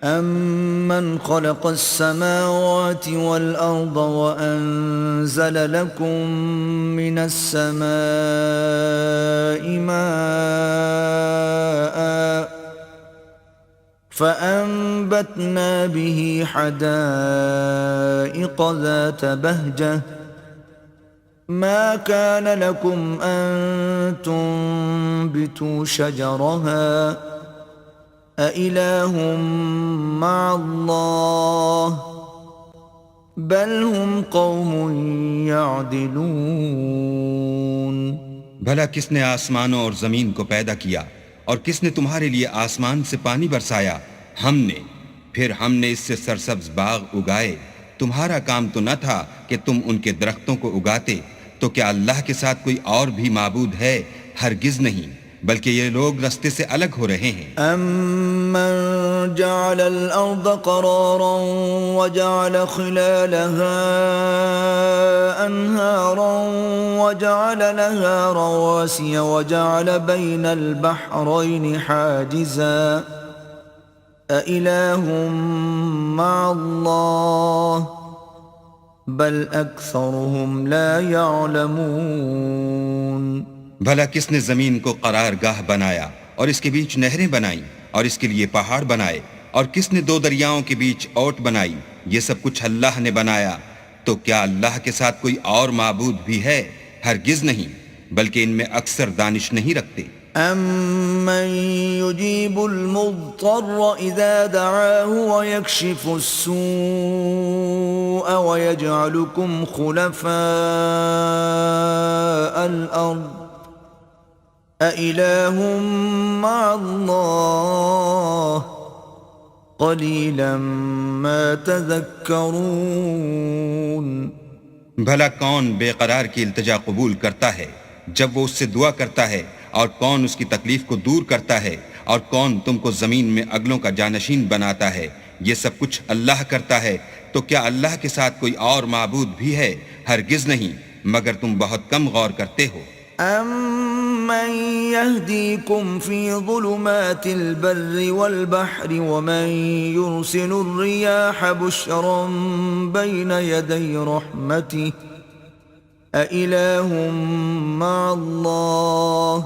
أَمَّنْ خَلَقَ السَّمَاوَاتِ وَالْأَرْضَ وَأَنزَلَ لَكُم مِّنَ السَّمَاءِ مَاءً فَأَنبَتْنَا بِهِ حَدَائِقَ ذَاتَ بَهْجَةٍ مَا كَانَ لَكُمْ أَن تُنبِتُوا شَجَرَهَا أَإِلَٰهٌ مَّعَ اللَّهِ بَلْ هُمْ قَوْمٌ يَعْدِلُونَ۔ بھلا کس نے آسمانوں اور زمین کو پیدا کیا، اور کس نے تمہارے لیے آسمان سے پانی برسایا؟ ہم نے، پھر ہم نے اس سے سرسبز باغ اگائے۔ تمہارا کام تو نہ تھا کہ تم ان کے درختوں کو اگاتے، تو کیا اللہ کے ساتھ کوئی اور بھی معبود ہے؟ ہرگز نہیں، بلکہ یہ لوگ رستے سے الگ ہو رہے ہیں۔ أَمَّن جَعَلَ الْأَرْضَ قَرَارًا وَجَعَلَ خِلَالَهَا أَنْهَارًا وَجَعَلَ لَهَا رَوَاسِيَ وَجَعَلَ بَيْنَ الْبَحْرَيْنِ حَاجِزًا أَإِلَٰهٌ مَّعَ اللَّهِ بَلْ أَكْثَرُهُمْ لَا يَعْلَمُونَ۔ بھلا کس نے زمین کو قرار گاہ بنایا اور اس کے بیچ نہریں بنائیں اور اس کے لیے پہاڑ بنائے، اور کس نے دو دریاؤں کے بیچ اوٹ بنائی؟ یہ سب کچھ اللہ نے بنایا، تو کیا اللہ کے ساتھ کوئی اور معبود بھی ہے؟ ہرگز نہیں، بلکہ ان میں اکثر دانش نہیں رکھتے۔ أَمَّن يُجِيبُ الْمُضْطَرَّ إِذَا دَعَاهُ وَيَكْشِفُ السُّوءَ وَيَجْعَلُكُمْ خُلَفَاءَ الْأَرْضِ أَإِلَٰهٌ مَّعَ اللَّهِ قَلِيلًا مَا تَذَكَّرُونَ۔ بھلا کون بے قرار کی التجا قبول کرتا ہے جب وہ اس سے دعا کرتا ہے، اور کون اس کی تکلیف کو دور کرتا ہے، اور کون تم کو زمین میں اگلوں کا جانشین بناتا ہے؟ یہ سب کچھ اللہ کرتا ہے، تو کیا اللہ کے ساتھ کوئی اور معبود بھی ہے؟ ہرگز نہیں، مگر تم بہت کم غور کرتے ہو۔ أَمَّن يَهْدِيكُمْ فِي ظُلُمَاتِ الْبَرِّ وَالْبَحْرِ وَمَن يُرْسِلُ الرِّيَاحَ بُشْرًا بَيْنَ يَدَيْ رَحْمَتِهِ أَإِلَٰهٌ مَّعَ اللَّهِ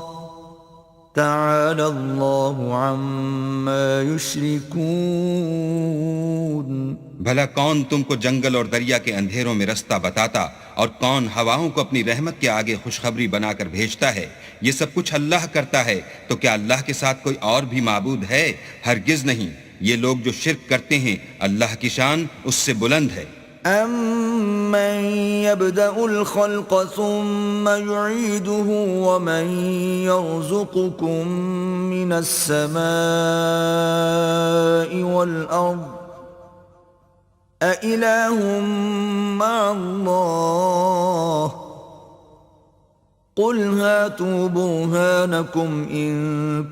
تَعَالَى اللَّهُ عَمَّا يُشْرِكُونَ۔ بھلا کون تم کو جنگل اور دریا کے اندھیروں میں رستہ بتاتا، اور کون ہواؤں کو اپنی رحمت کے آگے خوشخبری بنا کر بھیجتا ہے؟ یہ سب کچھ اللہ کرتا ہے، تو کیا اللہ کے ساتھ کوئی اور بھی معبود ہے؟ ہرگز نہیں، یہ لوگ جو شرک کرتے ہیں اللہ کی شان اس سے بلند ہے۔ أَمَّن يَبْدَأُ الْخَلْقَ ثُمَّ يُعِيدُهُ وَمَن يَرْزُقُكُم مِّنَ السَّمَاءِ وَالْأَرْضِ أَإِلَٰهٌ مَّعَ اللَّهِ قُلْ هَاتُوا بُرْهَانَكُمْ إِن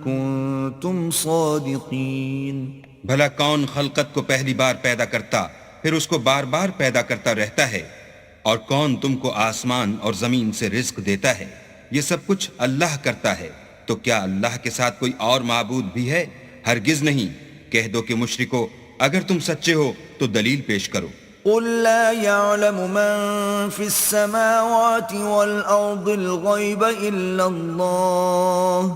كُنتُمْ صَادِقِينَ۔ بھلا کون خلقت کو پہلی بار پیدا کرتا پھر اس کو بار بار پیدا کرتا رہتا ہے؟ اور کون تم کو آسمان اور زمین سے رزق دیتا ہے؟ یہ سب کچھ اللہ کرتا ہے، تو کیا اللہ کے ساتھ کوئی اور معبود بھی ہے؟ ہرگز نہیں، کہہ دو کہ مشرکو اگر تم سچے ہو تو دلیل پیش کرو۔ قُل لَّا يَعْلَمُ مَن فِي السَّمَاوَاتِ وَالْأَرْضِ الْغَيْبَ إِلَّا اللَّهُ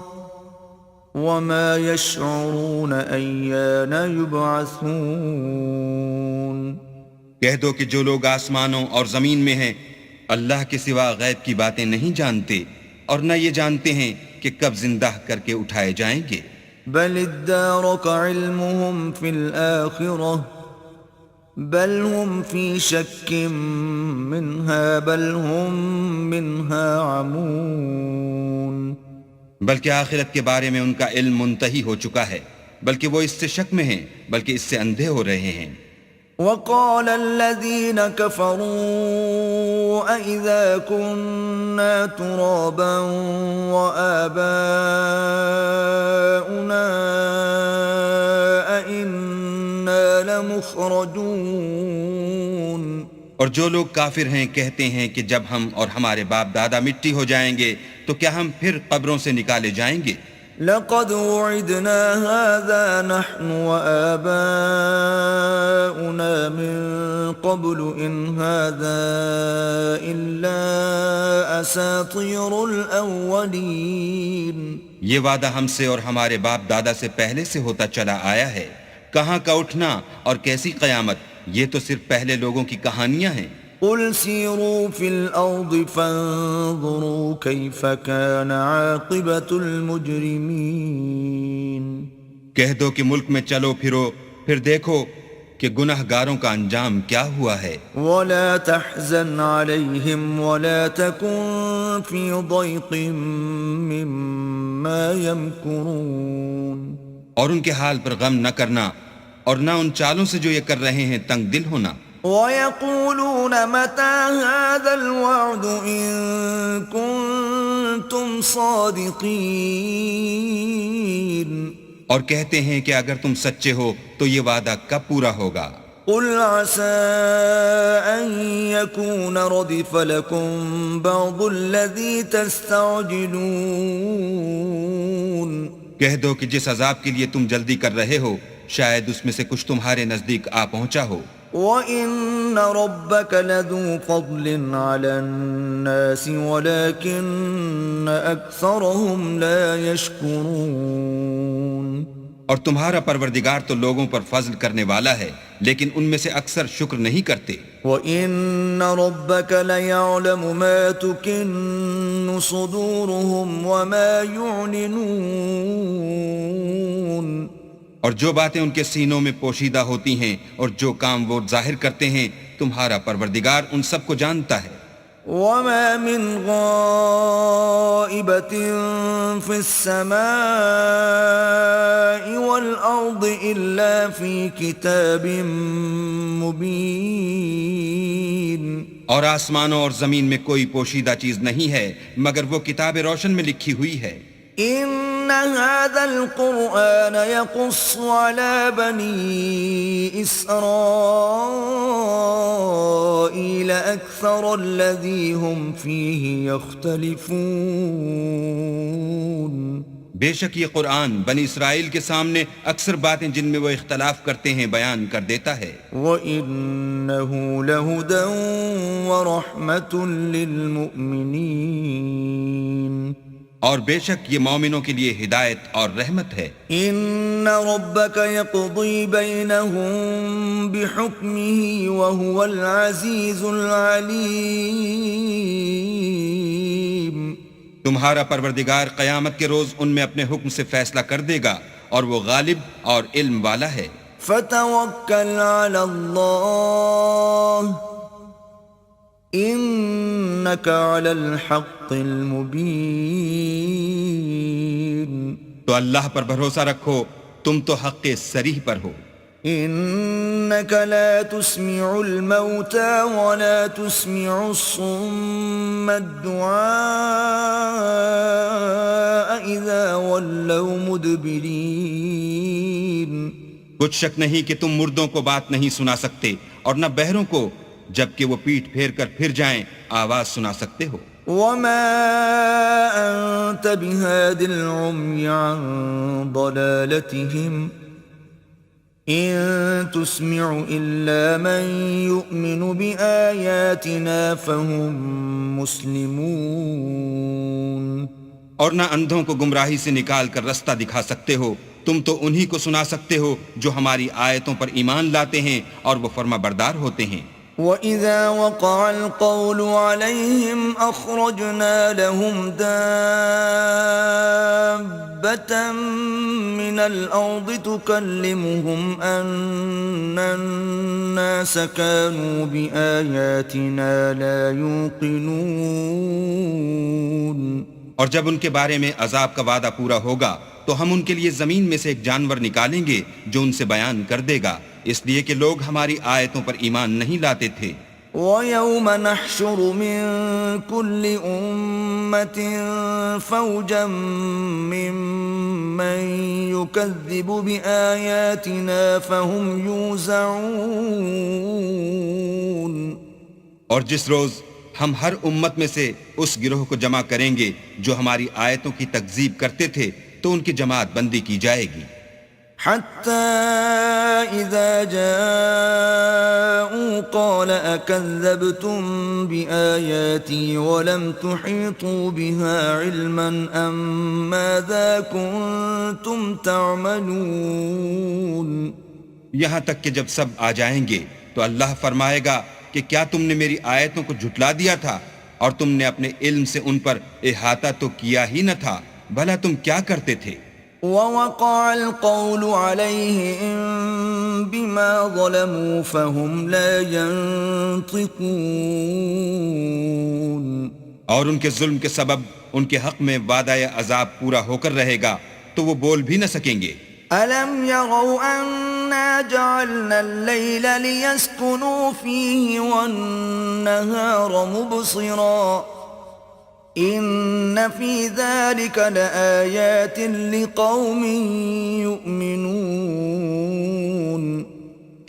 وَمَا يَشْعُرُونَ أَيَّانَ يُبْعَثُونَ۔ کہہ دو کہ جو لوگ آسمانوں اور زمین میں ہیں اللہ کے سوا غیب کی باتیں نہیں جانتے، اور نہ یہ جانتے ہیں کہ کب زندہ کر کے اٹھائے جائیں گے۔ بَلِ ادَّارَكَ عِلْمُهُمْ فِي الْآخِرَةِ بَلْ هُمْ فِي شَكٍّ مِّنْهَا بَلْ هُمْ مِنْهَا عَمُونَ۔ بلکہ آخرت کے بارے میں ان کا علم منتہی ہو چکا ہے، بلکہ وہ اس سے شک میں ہیں، بلکہ اس سے اندھے ہو رہے ہیں۔ وَقَالَ الَّذِينَ كَفَرُوا أَإِذَا كُنَّا تُرَابًا وَآبَاؤُنَا أَإِنَّا لَمُخْرَجُونَ۔ اور جو لوگ کافر ہیں کہتے ہیں کہ جب ہم اور ہمارے باپ دادا مٹی ہو جائیں گے تو کیا ہم پھر قبروں سے نکالے جائیں گے؟ لقد وعدنا هذا نحن وآباؤنا من قبل إن هذا إلا أساطير الأولين. یہ وعدہ ہم سے اور ہمارے باپ دادا سے پہلے سے ہوتا چلا آیا ہے. کہاں کا اٹھنا اور کیسی قیامت، یہ تو صرف پہلے لوگوں کی کہانیاں ہیں. قل سیروا فی الارض فانظروا کیف کان عاقبت المجرمین. کہہ دو کہ ملک میں چلو پھرو، پھر دیکھو کہ گنہگاروں کا انجام کیا ہوا ہے. ولا تحزن علیہم ولا تکن فی ضیق مما یمکرون. اور ان کے حال پر غم نہ کرنا اور نہ ان چالوں سے جو یہ کر رہے ہیں تنگ دل ہونا. وَيَقُولُونَ مَتَى هَذَا الْوَعْدُ إِن كُنتُمْ صَادِقِينَ. اور کہتے ہیں کہ اگر تم سچے ہو تو یہ وعدہ کب پورا ہوگا. قُلْ عَسَىٰ أَن يَكُونَ رَدِفَ لَكُمْ بَعْضُ الَّذِي تَسْتَعْجِلُونَ. کہہ دو کہ جس عذاب کے لیے تم جلدی کر رہے ہو شاید اس میں سے کچھ تمہارے نزدیک آ پہنچا ہو. وَإِنَّ رَبَّكَ لَذُو فَضْلٍ عَلَى النَّاسِ وَلَكِنَّ أَكْثَرَهُمْ لَا يَشْكُرُونَ. اور تمہارا پروردگار تو لوگوں پر فضل کرنے والا ہے لیکن ان میں سے اکثر شکر نہیں کرتے. وَإِنَّ رَبَّكَ لَيَعْلَمُ مَا تُكِنُّ صُدُورُهُمْ وَمَا يُعْلِنُونَ. اور جو باتیں ان کے سینوں میں پوشیدہ ہوتی ہیں اور جو کام وہ ظاہر کرتے ہیں تمہارا پروردگار ان سب کو جانتا ہے. وَمَا مِنْ غَائِبَةٍ فِي السَّمَاءِ وَالْأَرْضِ إِلَّا فِي كِتَابٍ مُبِينٍ. اور آسمانوں اور زمین میں کوئی پوشیدہ چیز نہیں ہے مگر وہ کتاب روشن میں لکھی ہوئی ہے. إِنَّ هَذَا الْقُرْآنَ يَقُصُّ عَلَى بَنِي إِسْرَائِيلَ أَكْثَرَ الَّذِي هُمْ فِيهِ يَخْتَلِفُونَ. بے شک یہ قرآن بنی اسرائیل کے سامنے اکثر باتیں جن میں وہ اختلاف کرتے ہیں بیان کر دیتا ہے. وَإِنَّهُ لَهُدًى وَرَحْمَةٌ لِّلْمُؤْمِنِينَ. اور بے شک یہ مومنوں کے لیے ہدایت اور رحمت ہے. ان ربك يقضي بينهم بحكمه وهو العزيز العليم. تمہارا پروردگار قیامت کے روز ان میں اپنے حکم سے فیصلہ کر دے گا اور وہ غالب اور علم والا ہے. فتوکل علی اللہ انک علی الحق المبین. تو اللہ پر بھروسہ رکھو تم تو حق صریح پر ہو. انک لا تسمع الموتى ولا تسمع الصم الدعاء اذا ولوا مدبرین. کچھ شک نہیں کہ تم مردوں کو بات نہیں سنا سکتے اور نہ بہروں کو جبکہ وہ پیٹھ پھیر کر پھر جائیں آواز سنا سکتے ہو. وما انت بهاد العمي عن ضلالتهم ان تسمع الا من يؤمن بآياتنا فهم مسلمون. اور نہ اندھوں کو گمراہی سے نکال کر رستہ دکھا سکتے ہو، تم تو انہی کو سنا سکتے ہو جو ہماری آیتوں پر ایمان لاتے ہیں اور وہ فرما بردار ہوتے ہیں. وَإِذَا وَقَعَ الْقَوْلُ عَلَيْهِمْ أَخْرَجْنَا لَهُمْ دَابَّةً مِّنَ الْأَرْضِ تُكَلِّمُهُمْ أَنَّ النَّاسَ كَانُوا بِآيَاتِنَا لَا يُوقِنُونَ. اور جب ان کے بارے میں عذاب کا وعدہ پورا ہوگا تو ہم ان کے لیے زمین میں سے ایک جانور نکالیں گے جو ان سے بیان کر دے گا، اس لیے کہ لوگ ہماری آیتوں پر ایمان نہیں لاتے تھے. وَيَوْمَ نَحْشُرُ مِن كُلِّ أُمَّةٍ فَوْجًا مِّمَّن يُكَذِّبُ بِآيَاتِنَا فَهُمْ يُوزَعُونَ. اور جس روز ہم ہر امت میں سے اس گروہ کو جمع کریں گے جو ہماری آیتوں کی تکذیب کرتے تھے تو ان کی جماعت بندی کی جائے گی، حتى إذا جاءوا قال أكذبتم بآياتي ولم تحيطوا بها علما أم ماذا كنتم تعملون یہاں تک کہ جب سب آ جائیں گے تو اللہ فرمائے گا کہ کیا تم نے میری آیتوں کو جھٹلا دیا تھا اور تم نے اپنے علم سے ان پر احاطہ تو کیا ہی نہ تھا، بھلا تم کیا کرتے تھے؟ ووقع القول عليهم بما ظلموا فهم لا ينطقون اور ان کے ظلم کے سبب ان کے حق میں وعدہ عذاب پورا ہو کر رہے گا تو وہ بول بھی نہ سکیں گے۔ أَلَمْ يَرَوْا أَنَّا جَعَلْنَا اللَّيْلَ لِيَسْكُنُوا فِيهِ وَالنَّهَارَ مُبْصِرًا إِنَّ فِي ذَلِكَ لَآيَاتٍ لِقَوْمٍ يُؤْمِنُونَ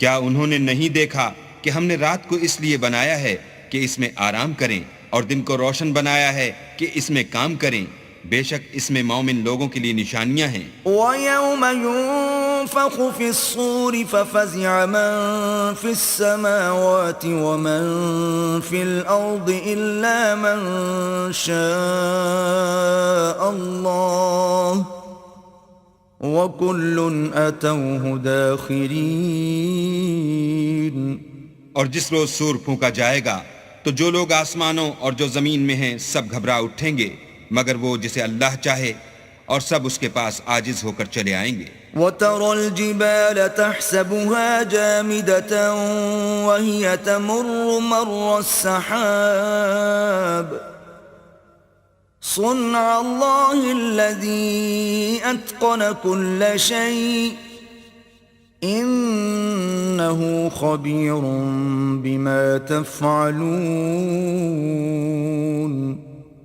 کیا انہوں نے نہیں دیکھا کہ ہم نے رات کو اس لیے بنایا ہے کہ اس میں آرام کریں اور دن کو روشن بنایا ہے کہ اس میں کام کریں، بے شک اس میں مومن لوگوں کے لیے نشانیاں ہیں۔ وَيَوْمَ يُنفَخُ فِي الصُّورِ فَفَزِعَ مَن فِي السَّمَاوَاتِ وَمَن فِي الْأَرْضِ إِلَّا مَن شَاءَ اللَّهُ وَكُلٌّ أَتَوْهُ دَاخِرِينَ اور جس روز سور پھونکا جائے گا تو جو لوگ آسمانوں اور جو زمین میں ہیں سب گھبرا اٹھیں گے مگر وہ جسے اللہ چاہے، اور سب اس کے پاس عاجز ہو کر چلے آئیں گے۔ وَتَرَى الْجِبَالَ تَحْسَبُهَا جَامِدَةً وَهِيَ تَمُرُّ مَرَّ السَّحَابِ صُنْعَ اللَّهِ الَّذِي أَتْقَنَ كُلَّ شَيْءٍ إِنَّهُ خَبِيرٌ بِمَا تَفْعَلُونَ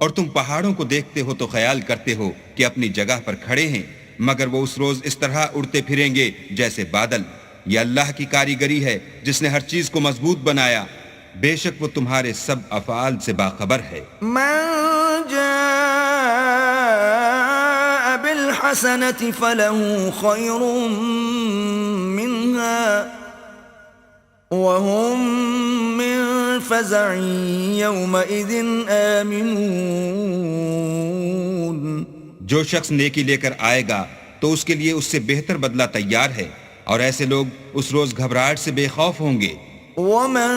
اور تم پہاڑوں کو دیکھتے ہو تو خیال کرتے ہو کہ اپنی جگہ پر کھڑے ہیں، مگر وہ اس روز اس طرح اڑتے پھریں گے جیسے بادل۔ یہ اللہ کی کاریگری ہے جس نے ہر چیز کو مضبوط بنایا، بے شک وہ تمہارے سب افعال سے باخبر ہے۔ من جاء بالحسنة فله خير منها وهم من فزع يومئذ آمنون جو شخص نیکی لے کر آئے گا تو اس کے لیے اس سے بہتر بدلہ تیار ہے، اور ایسے لوگ اس روز گھبراہٹ سے بے خوف ہوں گے۔ ومن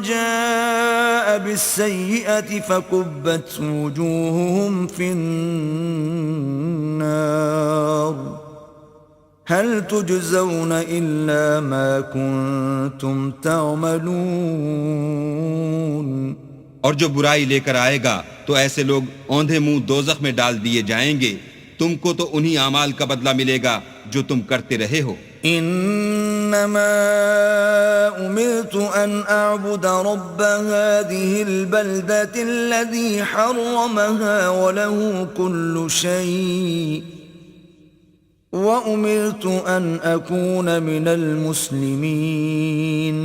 جاء بالسيئة فكبت وجوههم في النار هل تجزون إلا ما كنتم تعملون اور جو برائی لے کر آئے گا تو ایسے لوگ اوندھے منہ دوزخ میں ڈال دیے جائیں گے، تم کو تو انہی اعمال کا بدلہ ملے گا جو تم کرتے رہے ہو۔ انما امرت ان اعبد رب هذه البلدة الذي حرمها وله كل شيء وامرت ان اكون من المسلمين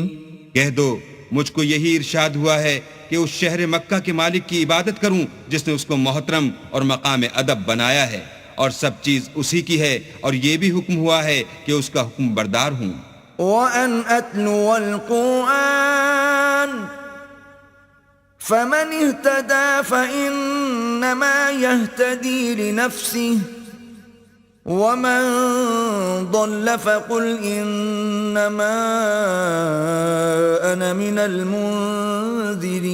کہہ دو مجھ کو یہی ارشاد ہوا ہے کہ اس شہر مکہ کے مالک کی عبادت کروں جس نے اس کو محترم اور مقام ادب بنایا ہے، اور سب چیز اسی کی ہے، اور یہ بھی حکم ہوا ہے کہ اس کا حکم بردار ہوں۔ وَأَنْ أَتْلُوَ الْقُرْآنَ فَمَنِ اهْتَدَى فَإِنَّمَا يَهْتَدِي لِنَفْسِهِ وَمَنْ ضَلَّ فَقُلْ إِنَّمَا أَنَا مِنَ الْمُنذِرِينَ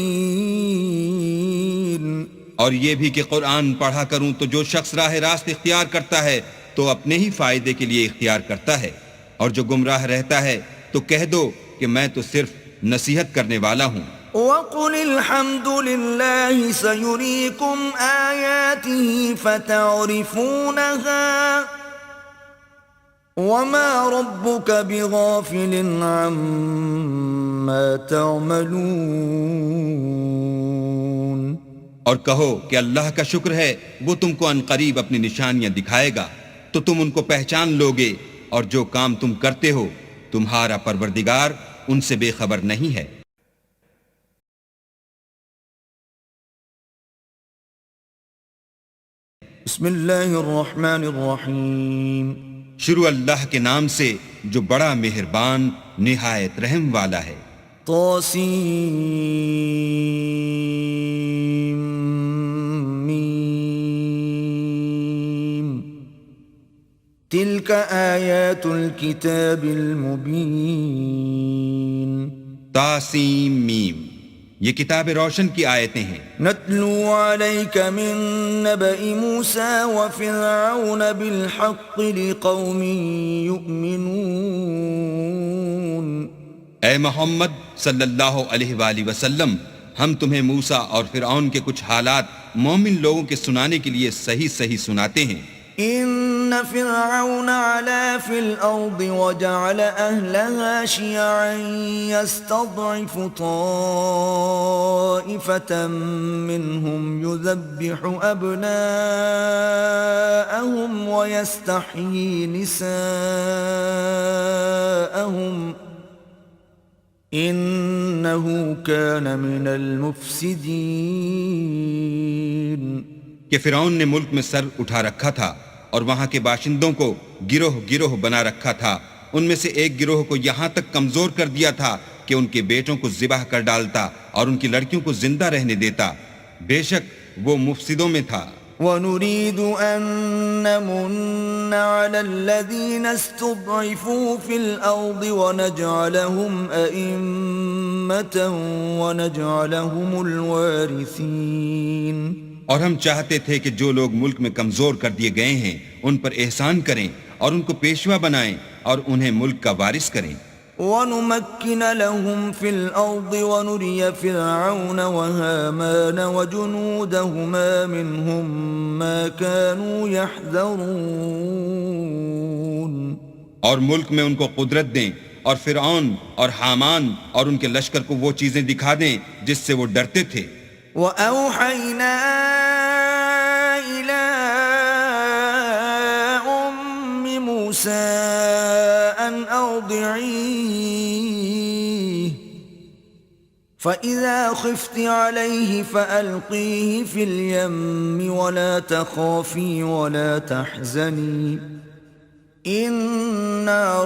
اور یہ بھی کہ قرآن پڑھا کروں تو جو شخص راہ راست اختیار کرتا ہے تو اپنے ہی فائدے کے لیے اختیار کرتا ہے، اور جو گمراہ رہتا ہے تو کہہ دو کہ میں تو صرف نصیحت کرنے والا ہوں۔ وَقُلِ الْحَمْدُ لِلَّهِ سَيُرِيكُمْ آيَاتِهِ فَتَعْرِفُونَهَا وَمَا رَبُّكَ بِغَافِلٍ عَمَّا تَعْمَلُونَ اور کہو کہ اللہ کا شکر ہے وہ تم کو عنقریب اپنی نشانیاں دکھائے گا تو تم ان کو پہچان لوگے، اور جو کام تم کرتے ہو تمہارا پروردگار ان سے بے خبر نہیں ہے۔ بسم اللہ الرحمن الرحیم شروع اللہ کے نام سے جو بڑا مہربان نہایت رحم والا ہے۔ طاسیم تلك آیات الکتاب المبین۔ تاسیم میم، یہ کتاب روشن کی آیتیں ہیں۔ نتلو علیک من نبأ موسیٰ وفرعون بالحق لقوم یؤمنون۔ اے محمد صلی اللہ علیہ وآلہ وسلم، ہم تمہیں موسیٰ اور فرعون کے کچھ حالات مومن لوگوں کے سنانے کے لیے صحیح صحیح سناتے ہیں۔ ان فرعون علا فی الارض وجعل اہلها شیعا یستضعف طائفة منهم یذبح ابناءهم ویستحیی نساءهم انه کان من المفسدین۔ کہ فرعون نے ملک میں سر اٹھا رکھا تھا اور وہاں کے باشندوں کو گروہ گروہ بنا رکھا تھا، ان میں سے ایک گروہ کو یہاں تک کمزور کر دیا تھا کہ ان کے بیٹوں کو ذبح کر ڈالتا اور ان کی لڑکیوں کو زندہ رہنے دیتا، بے شک وہ مفسدوں میں تھا۔ وَنُرِيدُ أَن نَّمُنَّ عَلَى الَّذِينَ اسْتُضْعِفُوا فِي الْأَرْضِ وَنَجْعَلَهُمْ أَئِمَّةً وَنَجْعَلَهُمُ الْوَارِثِينَ۔ اور ہم چاہتے تھے کہ جو لوگ ملک میں کمزور کر دیے گئے ہیں ان پر احسان کریں اور ان کو پیشوا بنائیں اور انہیں ملک کا وارث کریں۔ وَنُمَكِّنَ لَهُمْ فِي الْأَرْضِ وَنُرِيَ فِرْعَوْنَ وَهَامَانَ وَجُنُودَهُمَا مِنْهُمْ مَا كَانُوا يَحْذَرُونَ۔ اور ملک میں ان کو قدرت دیں اور فرعون اور حامان اور ان کے لشکر کو وہ چیزیں دکھا دیں جس سے وہ ڈرتے تھے۔ وَأَوْحَيْنَا إِلَىٰ أُمِّ مُوسَىٰ أَنْ أَرْضِعِيهِ فَإِذَا خِفْتِ عَلَيْهِ فَأَلْقِيهِ فِي الْيَمِّ وَلَا تَخَافِي وَلَا تَحْزَنِي إِنَّا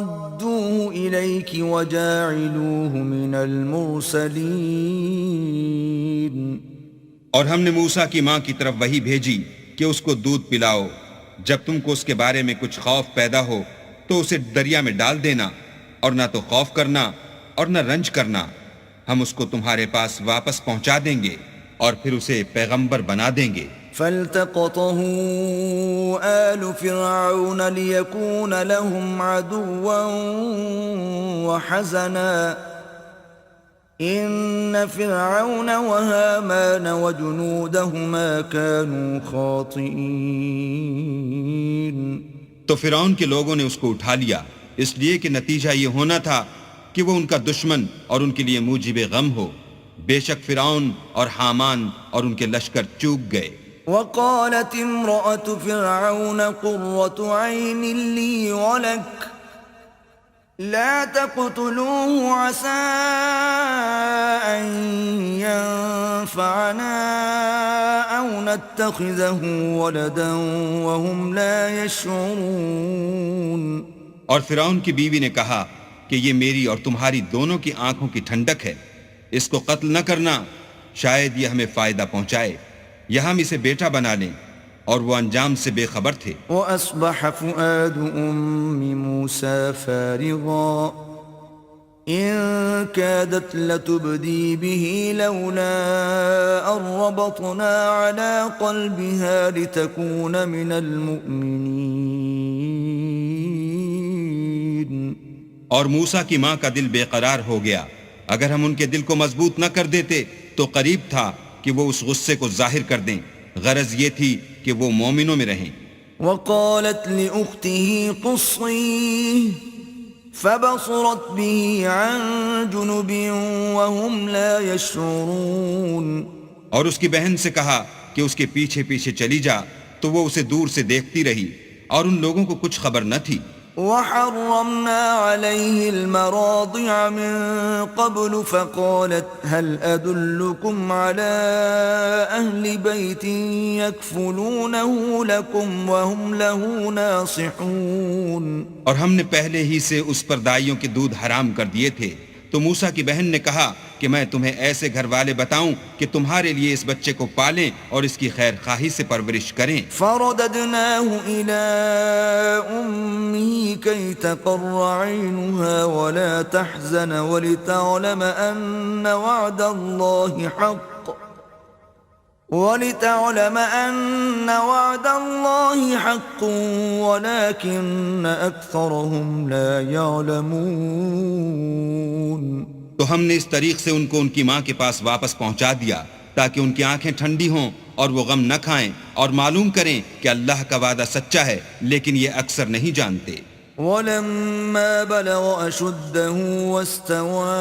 رَادُّوهُ إِلَيْكِ وَجَاعِلُوهُ مِنَ الْمُرْسَلِينَ۔ اور ہم نے موسیٰ کی ماں کی طرف وحی بھیجی کہ اس کو دودھ پلاؤ، جب تم کو اس کے بارے میں کچھ خوف پیدا ہو تو اسے دریا میں ڈال دینا، اور نہ تو خوف کرنا اور نہ رنج کرنا، ہم اس کو تمہارے پاس واپس پہنچا دیں گے اور پھر اسے پیغمبر بنا دیں گے۔ فَالْتَقَطَهُ آلُ فِرْعَوْنَ لِيَكُونَ لَهُمْ عَدُوًّا وَحَزَنًا إِنَّ فِرْعَوْنَ وَهَامَانَ وَجُنُودَهُمَا كَانُوا خَاطِئِينَ۔ تو فرعون کے لوگوں نے اس کو اٹھا لیا، اس لیے کہ نتیجہ یہ ہونا تھا کہ وہ ان کا دشمن اور ان کے لیے موجب غم ہو۔ بے شک فرعون اور حامان اور ان کے لشکر چوک گئے۔ وقالت امرأة فرعون قرة عين لي ولك لا تقتلوه عسى أن ينفعنا أو نتخذه ولدا وهم لا يشعرون۔ اور فرعون کی بیوی نے کہا کہ یہ میری اور تمہاری دونوں کی آنکھوں کی ٹھنڈک ہے، اس کو قتل نہ کرنا، شاید یہ ہمیں فائدہ پہنچائے یا ہم اسے بیٹا بنا لیں، اور وہ انجام سے بے خبر تھے۔ وَأَصْبَحَ فُؤَادُ أُمِّ مُوسَىٰ فَارِغًا إِن كَادَتْ لَتُبْدِي بِهِ لَوْلَا أَن رَّبَطْنَا عَلَىٰ قَلْبِهَا لِتَكُونَ مِنَ الْمُؤْمِنِينَ۔ اور موسیٰ کی ماں کا دل بے قرار ہو گیا، اگر ہم ان کے دل کو مضبوط نہ کر دیتے تو قریب تھا کہ وہ اس غصے کو ظاہر کر دیں، غرض یہ تھی کہ وہ مومنوں میں رہیں۔ وقالت لأخته قصيه فبصرت به عن جنب وهم لا يشعرون۔ اور اس کی بہن سے کہا کہ اس کے پیچھے پیچھے چلی جا، تو وہ اسے دور سے دیکھتی رہی اور ان لوگوں کو کچھ خبر نہ تھی۔ وحرمنا عليه المراضع من قبل فقالت هل أدلكم على أهل بيت يكفلونه لكم وهم له ناصحون. اور ہم نے پہلے ہی سے اس پر دائیوں کے دودھ حرام کر دیے تھے. تو موسیٰ کی بہن نے کہا کہ میں تمہیں ایسے گھر والے بتاؤں کہ تمہارے لیے اس بچے کو پالیں اور اس کی خیر خواہی سے پرورش کریں. فرددناه إلى أمه كي تقر عينها ولا تحزن ولتعلم أن وعد الله حق ولكن أكثرهم لا يعلمون. تو ہم نے اس طریق سے ان کو ان کی ماں کے پاس واپس پہنچا دیا تاکہ ان کی آنکھیں ٹھنڈی ہوں اور وہ غم نہ کھائیں اور معلوم کریں کہ اللہ کا وعدہ سچا ہے، لیکن یہ اکثر نہیں جانتے. وَلَمَّا بَلَغَ أَشُدَّهُ وَاسْتَوَى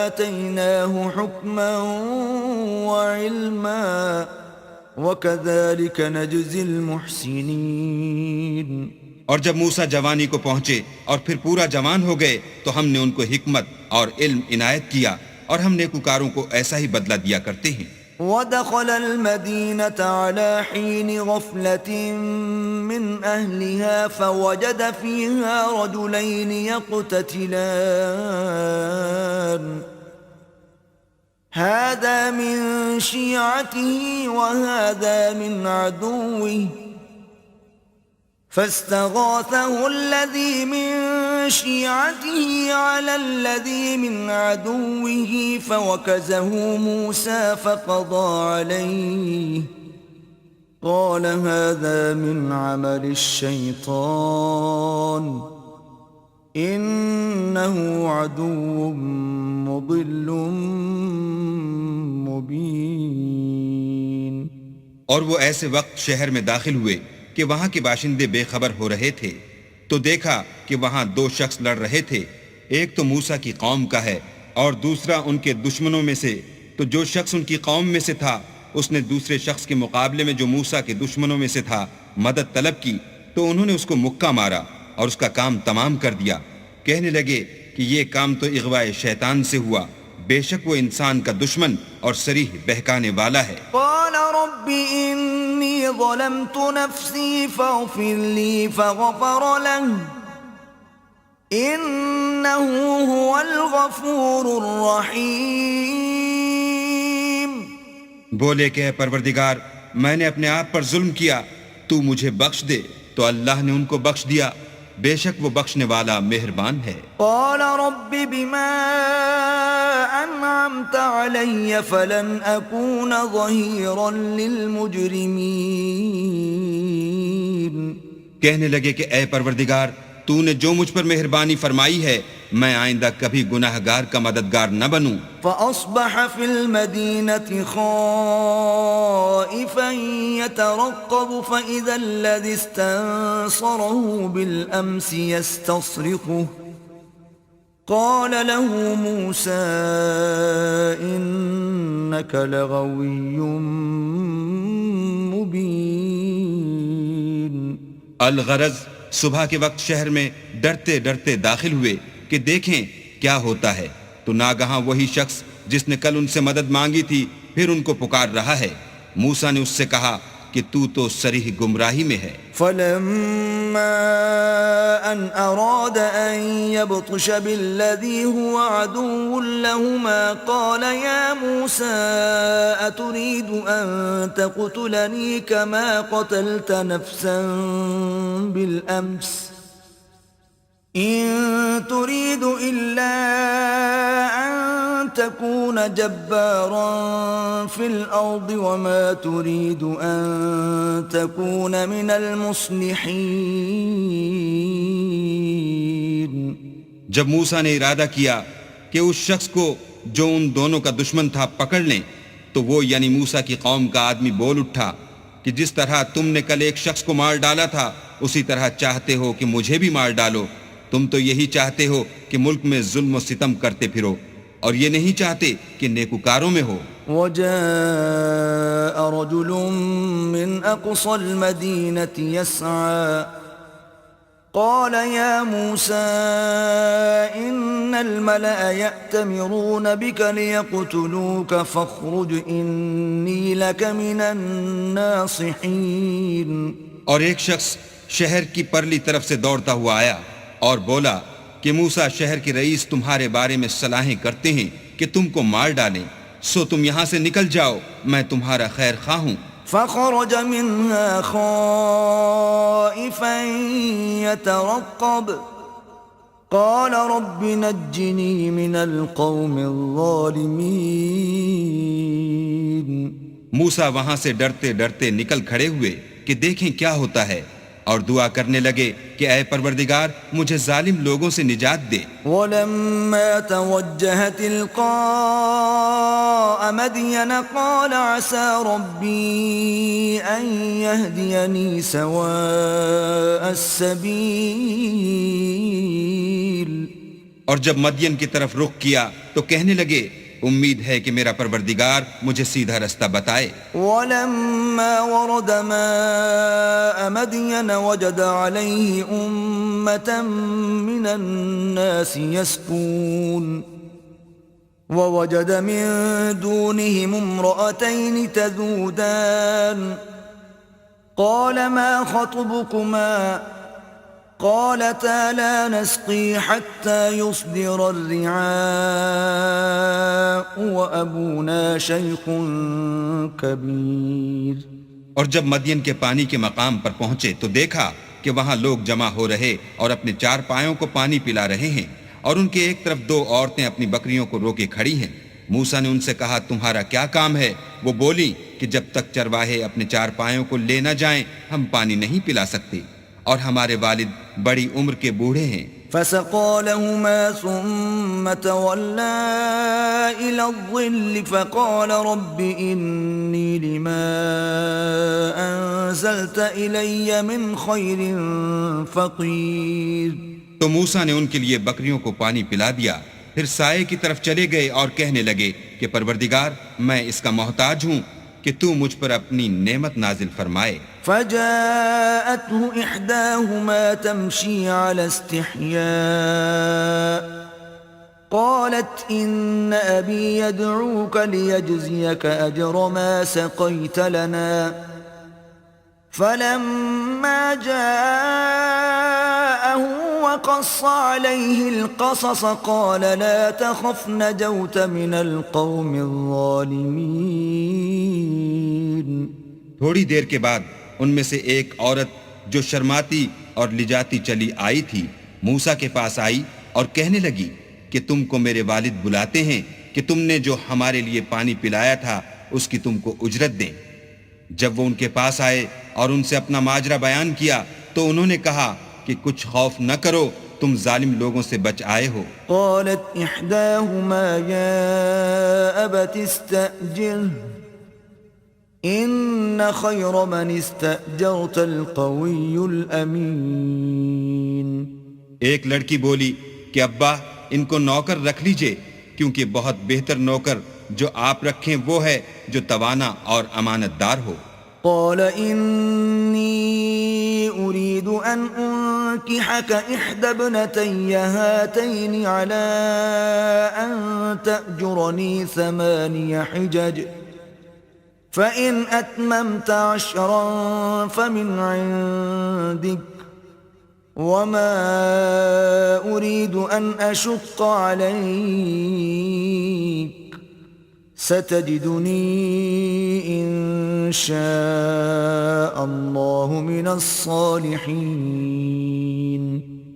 آتَيْنَاهُ حُكْمًا وَعِلْمًا وَكَذَلِكَ نَجْزِي الْمُحْسِنِينَ. اور جب موسیٰ جوانی کو پہنچے اور پھر پورا جوان ہو گئے تو ہم نے ان کو حکمت اور علم عنایت کیا اور ہم نیکوکاروں کو ایسا ہی بدلہ دیا کرتے ہیں. ودخل المدينة على حين غفلة من أهلها فوجد فيها رجلين يقتتلان هذا من شيعته وهذا من عدوه فاستغاثه الذي من شيعته على الذي من عدوه فوكزه موسى فقضى عليه قال هذا من عمل الشيطان إنه عدو مضل مبين. اور وہ ایسے وقت شہر میں داخل ہوئے کہ وہاں کے باشندے بے خبر ہو رہے تھے تو دیکھا کہ وہاں دو شخص لڑ رہے تھے، ایک تو موسیٰ کی قوم کا ہے اور دوسرا ان کے دشمنوں میں سے. تو جو شخص ان کی قوم میں سے تھا اس نے دوسرے شخص کے مقابلے میں جو موسیٰ کے دشمنوں میں سے تھا مدد طلب کی تو انہوں نے اس کو مکہ مارا اور اس کا کام تمام کر دیا. کہنے لگے کہ یہ کام تو اغواء شیطان سے ہوا، بے شک وہ انسان کا دشمن اور صریح بہکانے والا ہے. قال رب انی ظلمت نفسی فاغفر لی فغفر له انه هو الغفور الرحیم. بولے کہ اے پروردگار میں نے اپنے آپ پر ظلم کیا، تو مجھے بخش دے. تو اللہ نے ان کو بخش دیا، بے شک وہ بخشنے والا مہربان ہے. قال رب بما انعمت علی فلن اکون ظہیرا للمجرمین. کہنے لگے کہ اے پروردگار تو نے جو مجھ پر مہربانی فرمائی ہے میں آئندہ کبھی گناہگار کا مددگار نہ بنوں. فأصبح في المدينة خائفا يترقب فإذا الذي استنصره بالأمس يستصرخه قال له موسى إنك لغوي مبين. الغرض صبح کے وقت شہر میں ڈرتے ڈرتے داخل ہوئے کہ دیکھیں کیا ہوتا ہے تو ناگہاں وہی شخص جس نے کل ان سے مدد مانگی تھی پھر ان کو پکار رہا ہے. موسیٰ نے اس سے کہا کہ تو صریح گمراہی میں ہے. فلما ان اراد ان يبطش بالذي هو عدو لهما قال يا موسى اتريد ان تقتلني كما قتلت نفسا بالامس إن تريد إلا أن تكون جبارا في الأرض وما تريد أن تكون من المصلحين. جب موسیٰ نے ارادہ کیا کہ اس شخص کو جو ان دونوں کا دشمن تھا پکڑ لیں تو وہ یعنی موسیٰ کی قوم کا آدمی بول اٹھا کہ جس طرح تم نے کل ایک شخص کو مار ڈالا تھا اسی طرح چاہتے ہو کہ مجھے بھی مار ڈالو. تم تو یہی چاہتے ہو کہ ملک میں ظلم و ستم کرتے پھرو اور یہ نہیں چاہتے کہ نیکوکاروں میں ہو. وجاء رجل من أقصى المدينة يسعى قال يا موسى إن الملأ يأتمرون بك ليقتلوك فاخرج إني لك من الناصحين. اور ایک شخص شہر کی پرلی طرف سے دوڑتا ہوا آیا اور بولا کہ موسیٰ شہر کے رئیس تمہارے بارے میں صلاحیں کرتے ہیں کہ تم کو مار ڈالیں، سو تم یہاں سے نکل جاؤ، میں تمہارا خیر خواہ ہوں. فخرج منها خائفا يترقب قال رب نجني من القوم الظالمين. موسیٰ وہاں سے ڈرتے ڈرتے نکل کھڑے ہوئے کہ دیکھیں کیا ہوتا ہے، اور دعا کرنے لگے کہ اے پروردگار مجھے ظالم لوگوں سے نجات دے. ولما توجه تلقاء مدين قال عسى ربي أن يهديني سواء السبيل. اور جب مدین کی طرف رخ کیا تو کہنے لگے امید ہے کہ میرا پروردگار مجھے سیدھا رستہ بتائے. ولما ورد ماء مدين وجد عليه أمة من الناس يسقون ووجد من دونهم امرأتين تذودان قال ما خطبكما قالتا لا نسقي حتى يصدر الرعاء وأبونا شيخ كبير. اور جب مدین کے پانی کے مقام پر پہنچے تو دیکھا کہ وہاں لوگ جمع ہو رہے اور اپنے چار پایوں کو پانی پلا رہے ہیں، اور ان کے ایک طرف دو عورتیں اپنی بکریوں کو روکے کھڑی ہیں. موسیٰ نے ان سے کہا تمہارا کیا کام ہے؟ وہ بولی کہ جب تک چرواہے اپنے چار پایوں کو لے نہ جائیں ہم پانی نہیں پلا سکتے، اور ہمارے والد بڑی عمر کے بوڑھے ہیں. فسقى لهما ثم تولى إلى الظل فقال رب إني لما أنزلت إلي من خير فقير. تو موسیٰ نے ان کے لیے بکریوں کو پانی پلا دیا، پھر سائے کی طرف چلے گئے اور کہنے لگے کہ پروردگار میں اس کا محتاج ہوں کہ تو مجھ پر اپنی نعمت نازل فرمائے. فجاءته إحداهما تمشي على استحياء قالت إن أبي يدعوك ليجزيك أجر ما سقيت لنا. فلما جاءه وقص عليه القصص قال لا تخف نجوت من القوم الظالمين. تھوڑی دیر کے بعد ان میں سے ایک عورت جو شرماتی اور لجاتی چلی آئی تھی موسیٰ کے پاس آئی اور کہنے لگی کہ تم کو میرے والد بلاتے ہیں کہ تم نے جو ہمارے لیے پانی پلایا تھا اس کی تم کو اجرت دیں. جب وہ ان کے پاس آئے اور ان سے اپنا ماجرا بیان کیا تو انہوں نے کہا کہ کچھ خوف نہ کرو، تم ظالم لوگوں سے بچ آئے ہو. قالت احداهما يا ابت استأجره ان خير من استأجرت القوي الامين. ایک لڑکی بولی کہ ابا ان کو نوکر رکھ لیجئے، کیونکہ بہت بہتر نوکر جو آپ رکھیں وہ ہے جو توانا اور امانت دار ہو. قال إني أريد أن أنكحك إحدى ابنتي هاتين على أن تأجرني 8 حجج فإن أتممت 10 فمن عندك وما أريد أن أشق عليك ستجدني إن شاء الله من الصالحين.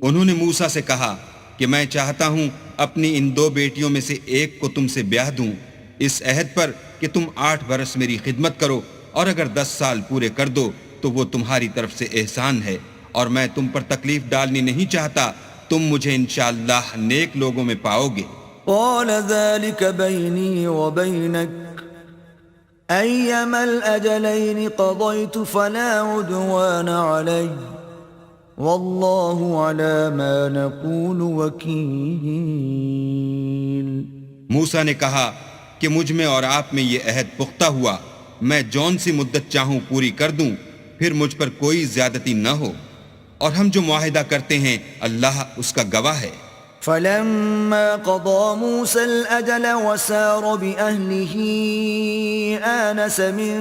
انہوں نے موسیٰ سے کہا کہ میں چاہتا ہوں اپنی ان 2 بیٹیوں میں سے ایک کو تم سے بیاہ دوں اس عہد پر کہ تم 8 برس میری خدمت کرو، اور اگر 10 سال پورے کر دو تو وہ تمہاری طرف سے احسان ہے، اور میں تم پر تکلیف ڈالنی نہیں چاہتا، تم مجھے انشاءاللہ نیک لوگوں میں پاؤ گے. قال ذلك بيني وبينك أيما الأجلين قضيت فلا عدوان علي والله على ما نقول وكيل. موسیٰ نے کہا کہ مجھ میں اور آپ میں یہ عہد پختہ ہوا، میں جون سی مدت چاہوں پوری کر دوں، پھر مجھ پر کوئی زیادتی نہ ہو، اور ہم جو معاہدہ کرتے ہیں اللہ اس کا گواہ ہے۔ فلما قضى موسى الأجل وسار بأهله آنس من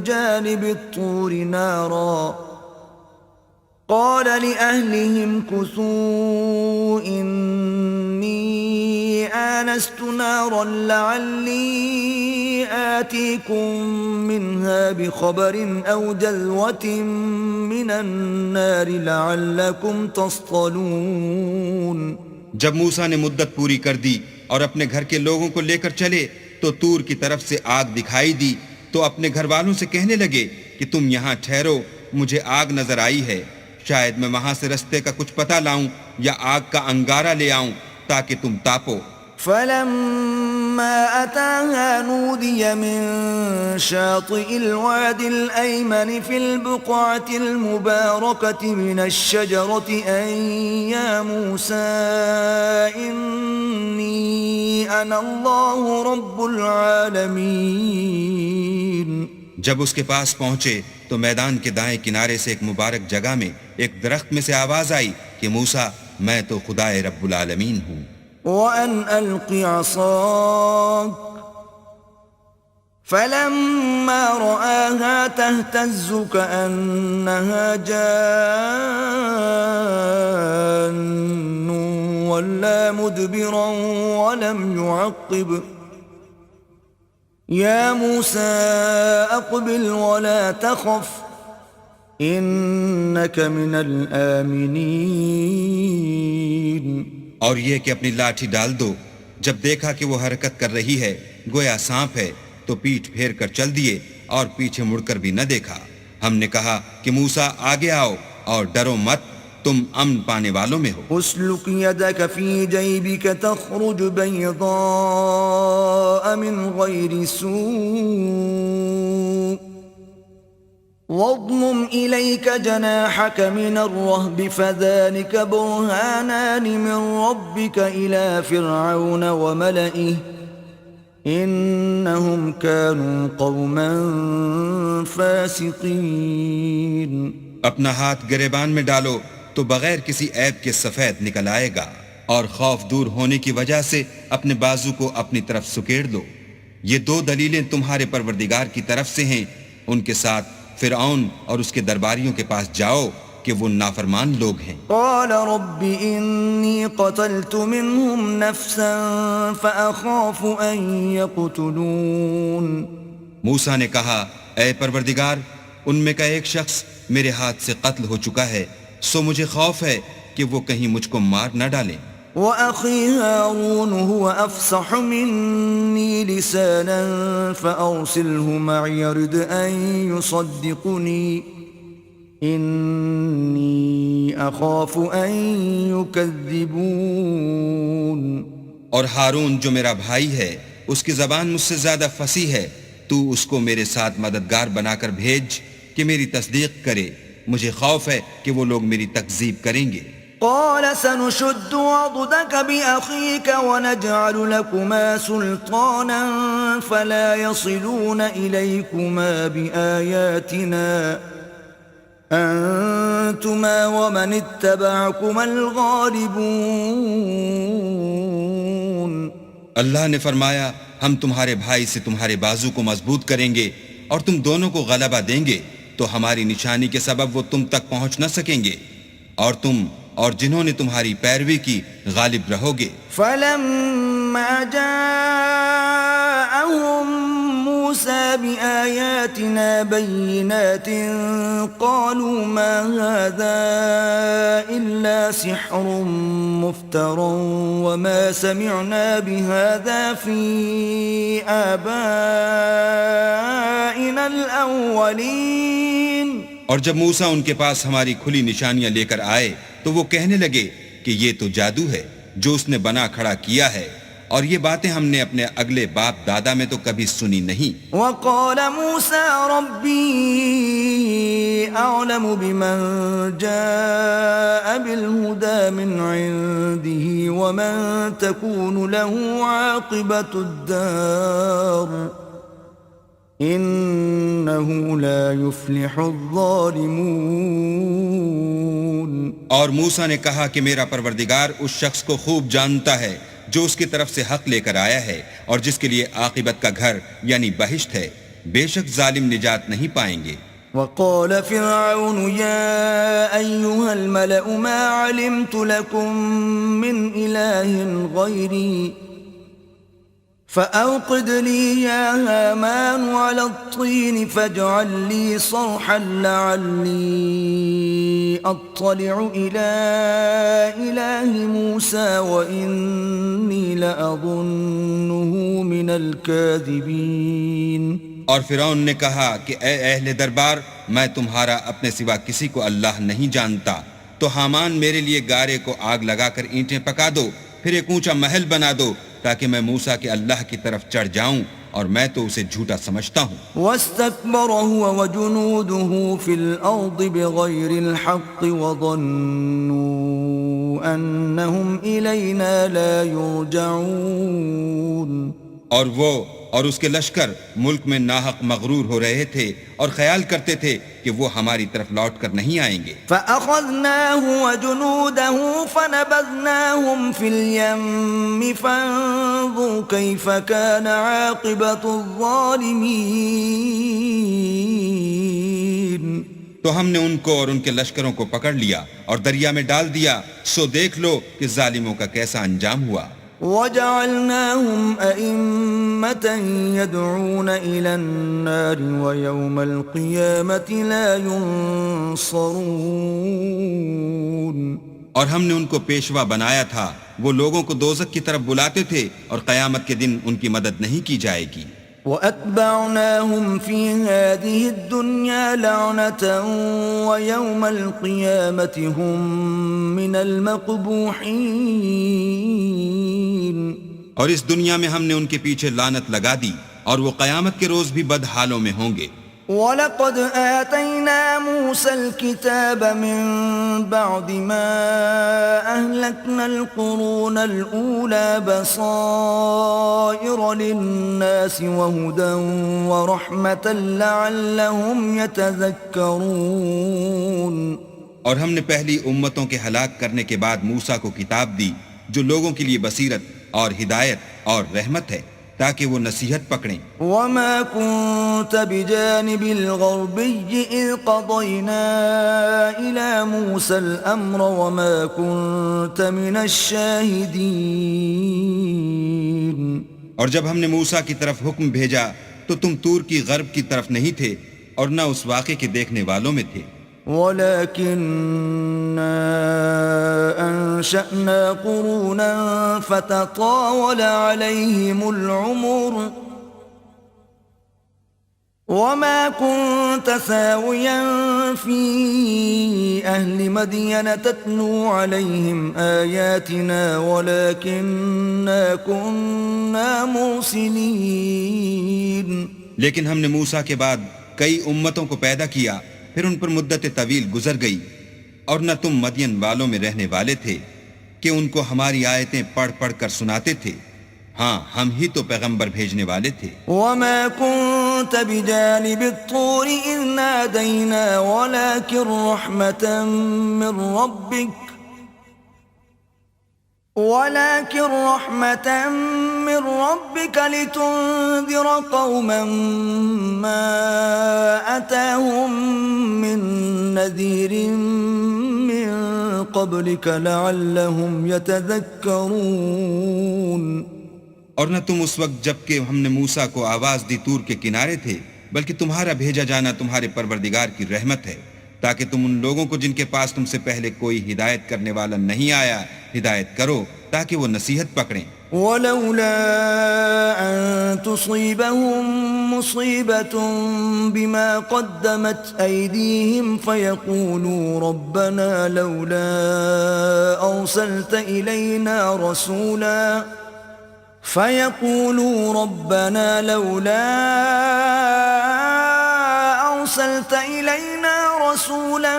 جانب الطور نارا قال لأهلهم كثوا إني آنست نارا لعلي آتيكم منها بخبر أو جذوة من النار لعلكم تصطلون۔ جب موسیٰ نے مدت پوری کر دی اور اپنے گھر کے لوگوں کو لے کر چلے تو طور کی طرف سے آگ دکھائی دی، تو اپنے گھر والوں سے کہنے لگے کہ تم یہاں ٹھہرو، مجھے آگ نظر آئی ہے، شاید میں وہاں سے رستے کا کچھ پتہ لاؤں یا آگ کا انگارہ لے آؤں تاکہ تم تاپو۔ فلما أتاها نودي من شاطئ الواد الأيمن في البقعة المباركة من الشجرة أن يا موسى إني أنا الله رب العالمين۔ جب اس کے پاس پہنچے تو میدان کے دائیں کنارے سے ایک مبارک جگہ میں ایک درخت میں سے آواز آئی کہ موسیٰ میں تو خدائے رب العالمین ہوں۔ وَأَنْ أَلْقِ عَصَاكَ فَلَمَّا رَآهَا تَهْتَزُّ كَأَنَّهَا جَانٌّ وَلَّى مُدْبِرًا وَلَمْ يُعَقِّبْ يَا مُوسَى أَقْبِلْ وَلَا تَخَفْ إِنَّكَ مِنَ الْآمِنِينَ۔ اور یہ کہ اپنی لاٹھی ڈال دو۔ جب دیکھا کہ وہ حرکت کر رہی ہے گویا سانپ ہے تو پیٹھ پھیر کر چل دیے اور پیچھے مڑ کر بھی نہ دیکھا۔ ہم نے کہا کہ موسیٰ آگے آؤ اور ڈرو مت، تم امن پانے والوں میں ہو۔ اسلک یدک فی جیبک تخرج بیضاء من غیر سوء واضمم إليك جناحك من الرهب فذلك برهانان من ربك إلى فرعون وملئه إنهم كانوا قوما فاسقين۔ اپنا ہاتھ گریبان میں ڈالو تو بغیر کسی عیب کے سفید نکل آئے گا، اور خوف دور ہونے کی وجہ سے اپنے بازو کو اپنی طرف سکیڑ دو۔ یہ دو دلیلیں تمہارے پروردگار کی طرف سے ہیں، ان کے ساتھ فرعون اور اس کے درباریوں کے پاس جاؤ کہ وہ نافرمان لوگ ہیں۔ قال رب انی قتلت منهم نفسا فاخاف ان یقتلون۔ موسیٰ نے کہا اے پروردگار، ان میں کا ایک شخص میرے ہاتھ سے قتل ہو چکا ہے، سو مجھے خوف ہے کہ وہ کہیں مجھ کو مار نہ ڈالیں۔ وَأَخِي هَارُونُ هُوَ أَفْصَحُ مِنِّي لِسَانًا فَأَرْسِلْهُ مَعِيَ يَرِدْ أَن يُصَدِّقُنِي إِنِّي أَخَافُ أَن يُكَذِّبُونِ۔ اور ہارون جو میرا بھائی ہے اس کی زبان مجھ سے زیادہ فصیح ہے، تو اس کو میرے ساتھ مددگار بنا کر بھیج کہ میری تصدیق کرے، مجھے خوف ہے کہ وہ لوگ میری تکذیب کریں گے۔ قال سنشد عضدك بأخيك ونجعل لكما سلطانا فلا يصلون إليكما بآياتنا أنتما ومن اتبعكما الغالبون۔ اللہ نے فرمایا ہم تمہارے بھائی سے تمہارے بازو کو مضبوط کریں گے اور تم دونوں کو غلبہ دیں گے، تو ہماری نشانی کے سبب وہ تم تک پہنچ نہ سکیں گے، اور تم اور جنہوں نے تمہاری پیروی کی غالب رہو گے۔ فَلَمَّا جَاءَهُم مُوسَى بِآيَاتِنَا بَيِّنَاتٍ قَالُوا مَا هَذَا إِلَّا سِحْرٌ مُفْتَرًى وَمَا سَمِعْنَا بِهَذَا فِي آبَائِنَا الْأَوَّلِينَ۔ اور جب موسیٰ ان کے پاس ہماری کھلی نشانیاں لے کر آئے تو وہ کہنے لگے کہ یہ تو جادو ہے جو اس نے بنا کھڑا کیا ہے، اور یہ باتیں ہم نے اپنے اگلے باپ دادا میں تو کبھی سنی نہیں۔ وَقَالَ مُوسَى رَبِّي أَعْلَمُ بِمَنْ جَاءَ بِالْهُدَى مِنْ عِنْدِهِ وَمَنْ تَكُونُ لَهُ عَاقِبَةُ الدَّارِ إنه لا يفلح الظالمون. اور موسیٰ نے کہا کہ میرا پروردگار اس شخص کو خوب جانتا ہے جو اس کی طرف سے حق لے کر آیا ہے اور جس کے لیے عاقبت کا گھر یعنی بہشت ہے. بے شک ظالم نجات نہیں پائیں گے. وقال فرعون يا أيها الملأ ما علمت لكم من إله غيري فأوقد لي يا هامان على الطين فاجعل لي صرحا لعلي أطلع إلى إله موسى وإني لأظنه من الكاذبين. اور فرعون نے کہا کہ اے اہل دربار، میں تمہارا اپنے سوا کسی کو اللہ نہیں جانتا، تو حامان میرے لیے گارے کو آگ لگا کر اینٹیں پکا دو، پھر ایک اونچا محل بنا دو تاکہ میں موسیٰ کے اللہ کی طرف چڑھ جاؤں، اور میں تو اسے جھوٹا سمجھتا ہوں. واستكبر هو وجنوده في الأرض بغير الحق وظنوا أنهم إلينا لا يرجعون. اور وہ اور اس کے لشکر ملک میں ناحق مغرور ہو رہے تھے اور خیال کرتے تھے کہ وہ ہماری طرف لوٹ کر نہیں آئیں گے. فَأَخَذْنَاهُ وَجُنُودَهُ فَنَبَذْنَاهُمْ فِي الْيَمِّ فَانظُرْ كَيْفَ كَانَ عَاقِبَةُ الظَّالِمِينَ. تو ہم نے ان کو اور ان کے لشکروں کو پکڑ لیا اور دریا میں ڈال دیا، سو دیکھ لو کہ ظالموں کا کیسا انجام ہوا. وَجَعَلْنَاهُمْ أَئِمَّةً يَدْعُونَ إِلَى النَّارِ وَيَوْمَ الْقِيَامَةِ لَا يُنصَرُونَ. اور ہم نے ان کو پیشوا بنایا تھا، وہ لوگوں کو دوزخ کی طرف بلاتے تھے اور قیامت کے دن ان کی مدد نہیں کی جائے گی. وَأَتْبَعْنَاهُمْ فِي هَذِهِ الدُّنْيَا لَعْنَةً وَيَوْمَ الْقِيَامَةِ هُمْ مِنَ الْمَقْبُوحِينَ. اور اس دنیا میں ہم نے ان کے پیچھے لعنت لگا دی اور وہ قیامت کے روز بھی بد حالوں میں ہوں گے. وَلَقَدْ آتَيْنَا مُوسَى الْكِتَابَ مِنْ بَعْدِ مَا أَهْلَكْنَا الْقُرُونَ الْأُولَى بَصَائِرَ لِلنَّاسِ وَهُدًى وَرَحْمَةً لَعَلَّهُمْ يَتَذَكَّرُونَ. اور ہم نے پہلی امتوں کے ہلاک کرنے کے بعد موسیٰ کو کتاب دی جو لوگوں کے لیے بصیرت اور ہدایت اور رحمت ہے تاکہ وہ نصیحت پکڑیں. وَمَا كُنْتَ بِجَانِبِ الْغَرْبِيِّ إِذْ قَضَيْنَا إِلَى مُوسَى الْأَمْرَ وَمَا كُنْتَ مِنَ الشَّاهِدِينَ. اور جب ہم نے موسیٰ کی طرف حکم بھیجا تو تم طور کی غرب کی طرف نہیں تھے اور نہ اس واقعے کے دیکھنے والوں میں تھے. وَلَكِنَّا أَنشَأْنَا قُرُونًا فَتَطَاوَلَ عَلَيْهِمُ الْعُمُرُ وَمَا كُنْتَ ثَاوِيًا فِي أَهْلِ مَدْيَنَ تَتْلُو عَلَيْهِمْ آيَاتِنَا وَلَكِنَّا كُنَّا مُرْسِلِينَ. لیکن ہم نے موسیٰ کے بعد کئی امتوں کو پیدا کیا، پھر ان پر مدت طویل گزر گئی، اور نہ تم مدین والوں میں رہنے والے تھے کہ ان کو ہماری آیتیں پڑھ پڑھ کر سناتے تھے. ہاں ہم ہی تو پیغمبر بھیجنے والے تھے. وَمَا كُنْتَ بِجَانِبِ الطُّورِ إِذْ نَادَيْنَا وَلَكِنْ رَحْمَةً مِّن رَّبِّكَ لِتُنذِرَ قَوْمًا مَّا أَتَاهُم مِّن نَّذِيرٍ مِّن قَبْلِكَ لَعَلَّهُمْ يَتَذَكَّرُونَ. اور نہ تم اس وقت جب کہ ہم نے موسیٰ کو آواز دی طور کے کنارے تھے، بلکہ تمہارا بھیجا جانا تمہارے پروردگار کی رحمت ہے تاکہ تم ان لوگوں کو جن کے پاس تم سے پہلے کوئی ہدایت کرنے والا نہیں آیا ہدایت کرو تاکہ وہ نصیحت پکڑیں. وَلَوْلَا أَن تُصِيبَهُم مُّصِيبَةٌ بِمَا قَدَّمَتْ أَيْدِيهِمْ فَيَقُولُوا رَبَّنَا لَوْلَا أَرْسَلْتَ إِلَيْنَا رَسُولًا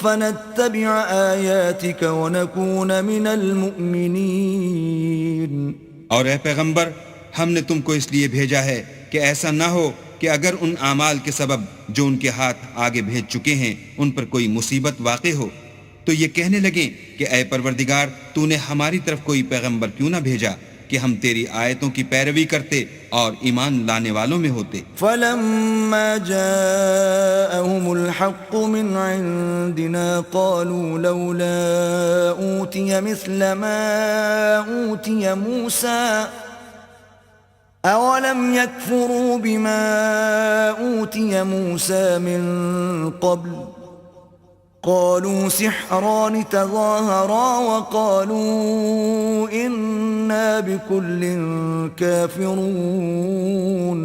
فَنَتَّبِعَ آيَاتِكَ وَنَكُونَ مِنَ الْمُؤْمِنِينَ. اور اے پیغمبر، ہم نے تم کو اس لیے بھیجا ہے کہ ایسا نہ ہو کہ اگر ان اعمال کے سبب جو ان کے ہاتھ آگے بھیج چکے ہیں ان پر کوئی مصیبت واقع ہو تو یہ کہنے لگیں کہ اے پروردگار تو نے ہماری طرف کوئی پیغمبر کیوں نہ بھیجا کہ ہم تیری آیتوں کی پیروی کرتے اور ایمان لانے والوں میں ہوتے۔ فلما جاءهم الحق من عندنا قالوا لولا أوتي مثل ما أوتي موسى أولم يكفروا بما أوتي موسى من قبل قالوا سحران تظاهرا وقالوا إنا بكل كافرون۔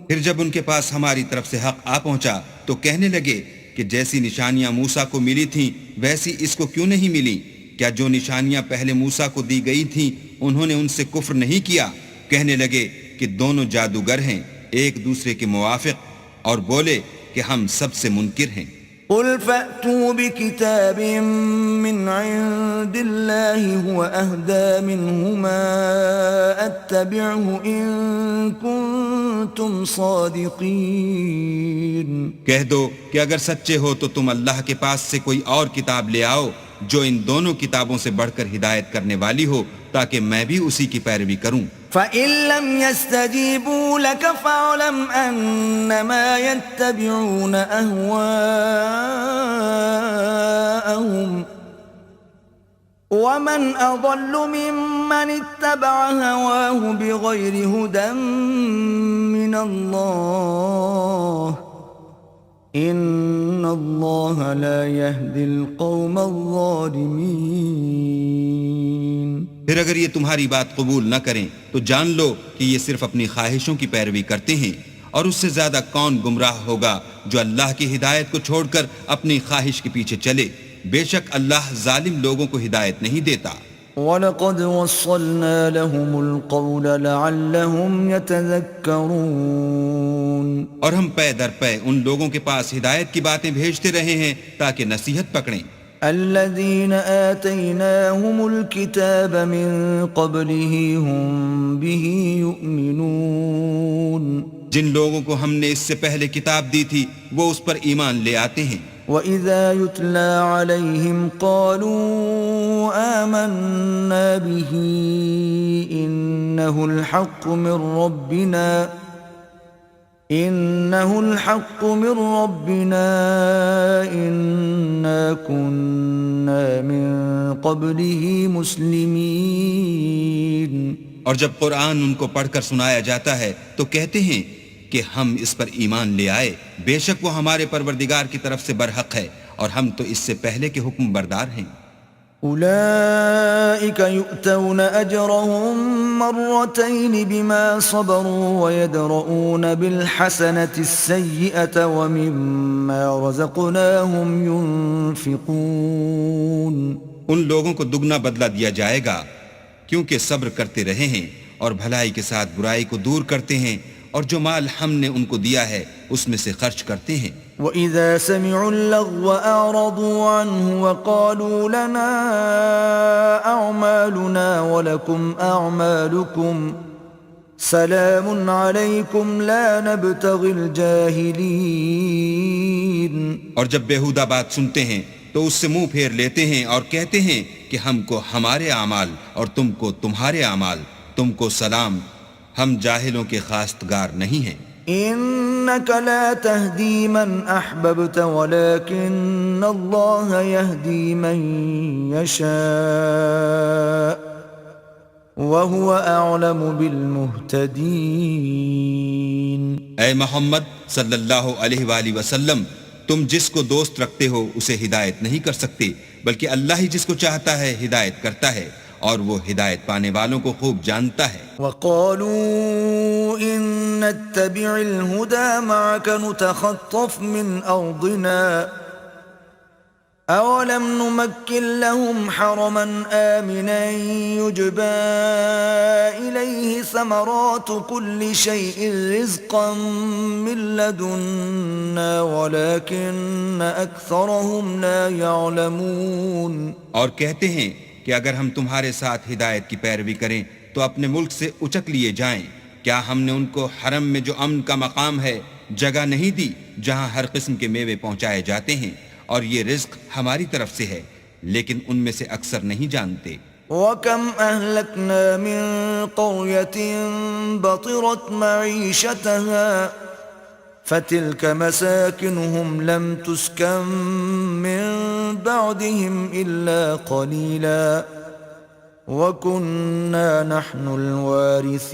پھر جب ان کے پاس ہماری طرف سے حق آ پہنچا تو کہنے لگے کہ جیسی نشانیاں موسیٰ کو ملی تھیں ویسی اس کو کیوں نہیں ملی؟ کیا جو نشانیاں پہلے موسیٰ کو دی گئی تھیں انہوں نے ان سے کفر نہیں کیا؟ کہنے لگے کہ دونوں جادوگر ہیں ایک دوسرے کے موافق، اور بولے کہ ہم سب سے منکر ہیں۔ قل فأتوا بكتاب من عند الله هو أهدى منهما أتبعه إن كنتم صادقين۔ کہہ دو کہ اگر سچے ہو تو تم اللہ کے پاس سے کوئی اور کتاب لے آؤ جو ان دونوں کتابوں سے بڑھ کر ہدایت کرنے والی ہو تاکہ میں بھی اسی کی پیروی کروں۔ فَإِن لَّمْ يَسْتَجِيبُوا لَكَ فَاعْلَمْ أَنَّمَا يَتَّبِعُونَ أَهْوَاءَهُمْ وَمَنْ أَضَلُّ مِمَّنِ اتَّبَعَ هَوَاهُ بِغَيْرِ هُدًى مِّنَ اللَّهِ إِنَّ اللَّهَ لَا يَهْدِي الْقَوْمَ الظَّالِمِينَ۔ پھر اگر یہ تمہاری بات قبول نہ کریں تو جان لو کہ یہ صرف اپنی خواہشوں کی پیروی کرتے ہیں، اور اس سے زیادہ کون گمراہ ہوگا جو اللہ کی ہدایت کو چھوڑ کر اپنی خواہش کے پیچھے چلے۔ بے شک اللہ ظالم لوگوں کو ہدایت نہیں دیتا۔ وَلَقَدْ وَصَّلْنَا لَهُمُ الْقَوْلَ لَعَلَّهُمْ يَتَذَكَّرُونَ۔ اور ہم پے در پے ان لوگوں کے پاس ہدایت کی باتیں بھیجتے رہے ہیں تاکہ نصیحت پکڑیں۔ الذين آتيناهم الكتاب من قبله هم به يؤمنون۔ جن لوگوں کو ہم نے اس سے پہلے کتاب دی تھی وہ اس پر ایمان لے آتے ہیں۔ وَإِذَا يُتْلَى عَلَيْهِمْ قَالُوا آمَنَّا بِهِ إِنَّهُ الْحَقُّ مِنْ رَبِّنَا إِنَّا كُنَّا مِنْ قَبْلِهِ مُسْلِمِينَ۔ اور جب قرآن ان کو پڑھ کر سنایا جاتا ہے تو کہتے ہیں کہ ہم اس پر ایمان لے آئے، بے شک وہ ہمارے پروردگار کی طرف سے برحق ہے اور ہم تو اس سے پہلے کے حکم بردار ہیں۔ أولئك يؤتون أجرهم مرتين بما صبروا ويدرؤون بالحسنة السيئة ومما رزقناهم ينفقون۔ ان لوگوں کو دگنا بدلہ دیا جائے گا کیونکہ صبر کرتے رہے ہیں اور بھلائی کے ساتھ برائی کو دور کرتے ہیں، اور جو مال ہم نے ان کو دیا ہے اس میں سے خرچ کرتے ہیں۔ وَإِذَا سَمِعُوا اللَّغْوَ أَعْرَضُوا عَنْهُ وَقَالُوا لَنَا أَعْمَالُنَا وَلَكُمْ أَعْمَالُكُمْ سَلَامٌ عَلَيْكُمْ لَا نَبْتَغِي الْجَاهِلِينَ۔ اور جب بیہودہ بات سنتے ہیں تو اس سے منہ پھیر لیتے ہیں اور کہتے ہیں کہ ہم کو ہمارے اعمال اور تم کو تمہارے اعمال، تم کو سلام، ہم جاہلوں کے خواستگار نہیں ہیں۔ إنك لا تهدي من أحببت ولكن الله يهدي من يشاء وهو أعلم بالمهتدين۔ اے محمد صلی اللہ علیہ وآلہ وسلم، تم جس کو دوست رکھتے ہو اسے ہدایت نہیں کر سکتے، بلکہ اللہ ہی جس کو چاہتا ہے ہدایت کرتا ہے، اور وہ ہدایت پانے والوں کو خوب جانتا ہے۔ وَقَالُوا إِن نَّتَّبِعِ الْهُدَى مَعَكَ نُتَخَطَّفْ مِنْ أَرْضِنَا أَوَلَمْ نُمَكِّن لَّهُمْ حَرَمًا آمِنًا يُجْبَى إِلَيْهِ ثَمَرَاتُ كُلِّ شَيْءٍ رِّزْقًا مِّن لَّدُنَّا وَلَكِنَّ أَكْثَرَهُمْ لَا يَعْلَمُونَ۔ اور کہتے ہیں کہ اگر ہم تمہارے ساتھ ہدایت کی پیروی کریں تو اپنے ملک سے اچک لیے جائیں، کیا ہم نے ان کو حرم میں جو امن کا مقام ہے جگہ نہیں دی جہاں ہر قسم کے میوے پہنچائے جاتے ہیں، اور یہ رزق ہماری طرف سے ہے، لیکن ان میں سے اکثر نہیں جانتے۔ وَكَمْ أَهْلَكْنَا مِنْ قَرْيَةٍ بَطِرَتْ مَعِيشَتَهَا فَتِلْكَ مَسَاكِنُهُمْ لَمْ تُسْكَنْ مِنْ بَعْدِهِمْ إِلَّا قَلِيلًا وَكُنَّا نَحْنُ الْوَارِثِينَ۔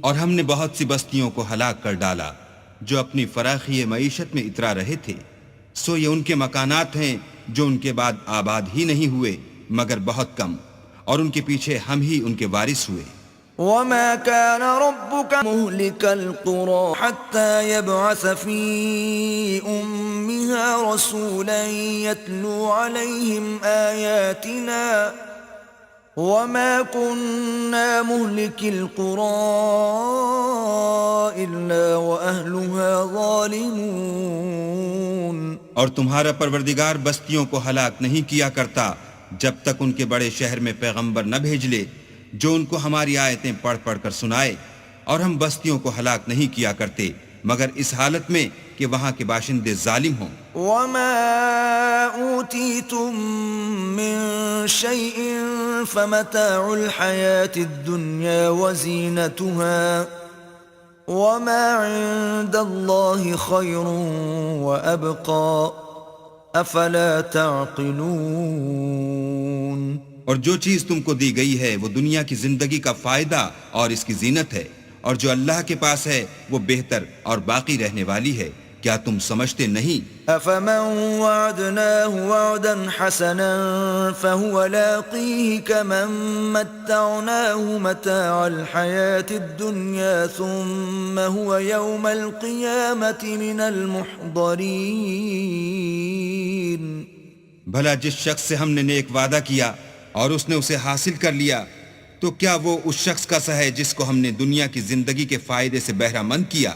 اور ہم نے بہت سی بستیوں کو ہلاک کر ڈالا جو اپنی فراخی معیشت میں اترا رہے تھے، سو یہ ان کے مکانات ہیں جو ان کے بعد آباد ہی نہیں ہوئے مگر بہت کم، اور ان کے پیچھے ہم ہی ان کے وارث ہوئے۔ وَمَا كَانَ رَبُّكَ مُهْلِكَ الْقُرَى حَتَّى يَبْعَثَ فِي أُمِّهَا رَسُولًا يَتْلُو عَلَيْهِمْ آيَاتِنَا وَمَا كُنَّا مُهْلِكِ الْقُرَى إِلَّا وَأَهْلُهَا ظَالِمُونَ۔ اور تمہارا پروردگار بستیوں کو ہلاک نہیں کیا کرتا جب تک ان کے بڑے شہر میں پیغمبر نہ بھیج لے جو ان کو ہماری آیتیں پڑھ پڑھ کر سنائے، اور ہم بستیوں کو ہلاک نہیں کیا کرتے مگر اس حالت میں کہ وہاں کے باشندے ظالم ہوں۔ وَمَا أُوتِيتُم مِّن شَيْءٍ فَمَتَاعُ الْحَيَاةِ الدُّنْيَا وَزِينَتُهَا وَمَا عِندَ اللَّهِ خَيْرٌ وَأَبْقَى أَفَلَا تَعْقِلُونَ۔ اور جو چیز تم کو دی گئی ہے وہ دنیا کی زندگی کا فائدہ اور اس کی زینت ہے، اور جو اللہ کے پاس ہے وہ بہتر اور باقی رہنے والی ہے، کیا تم سمجھتے نہیں؟ أَفَمَنْ وَعَدْنَاهُ وَعْدًا حَسَنًا فَهُوَ لَاقِيهِ كَمَنْ مَتَّعْنَاهُ مَتَاعَ الْحَيَاةِ الدُّنْيَا ثُمَّ هُوَ يَوْمَ الْقِيَامَةِ مِنَ الْمُحْضَرِينَ۔ بھلا جس شخص سے ہم نے نیک وعدہ کیا اور اس نے اسے حاصل کر لیا، تو کیا وہ اس شخص کا سا ہے جس کو ہم نے دنیا کی زندگی کے فائدے سے بہرہ مند کیا؟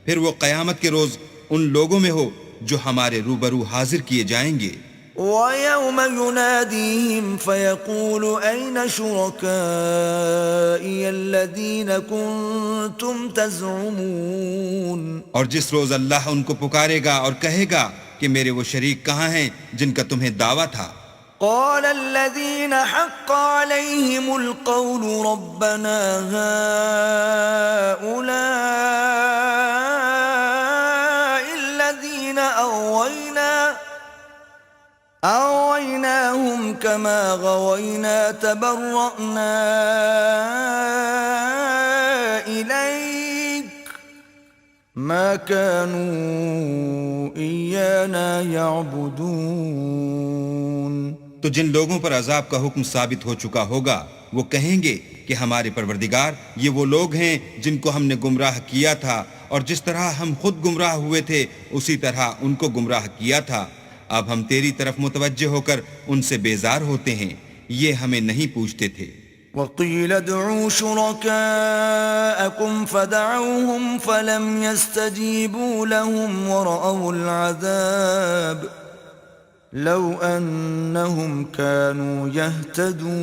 پھر وہ قیامت کے روز ان لوگوں میں ہو جو ہمارے روبرو حاضر کیے جائیں گے۔ وَيَوْمَ يُنَادِيهِمْ فَيَقُولُ أَيْنَ شُرَكَائِيَ الَّذِينَ كُنْتُمْ تَزْعُمُونَ۔ اور جس روز اللہ ان کو پکارے گا اور کہے گا کہ میرے وہ شریک کہاں ہیں جن کا تمہیں دعویٰ تھا؟ قال الذين حق عليهم القول ربنا هؤلاء الذين أغويناهم كما غوينا تبرأنا إليك ما كانوا إيانا يعبدون۔ تو جن لوگوں پر عذاب کا حکم ثابت ہو چکا ہوگا وہ کہیں گے کہ ہمارے پروردگار یہ وہ لوگ ہیں جن کو ہم نے گمراہ کیا تھا، اور جس طرح ہم خود گمراہ ہوئے تھے اسی طرح ان کو گمراہ کیا تھا۔ اب ہم تیری طرف متوجہ ہو کر ان سے بیزار ہوتے ہیں، یہ ہمیں نہیں پوچھتے تھے۔ وَقِيلَ ادْعُوا شُرَكَاءَكُمْ فَدَعَوْهُمْ فَلَمْ يَسْتَجِيبُوا لَهُمْ وَرَأَوُا الْعَذَابَ لَوْ أَنَّهُمْ كَانُوا يَهْتَدُونَ۔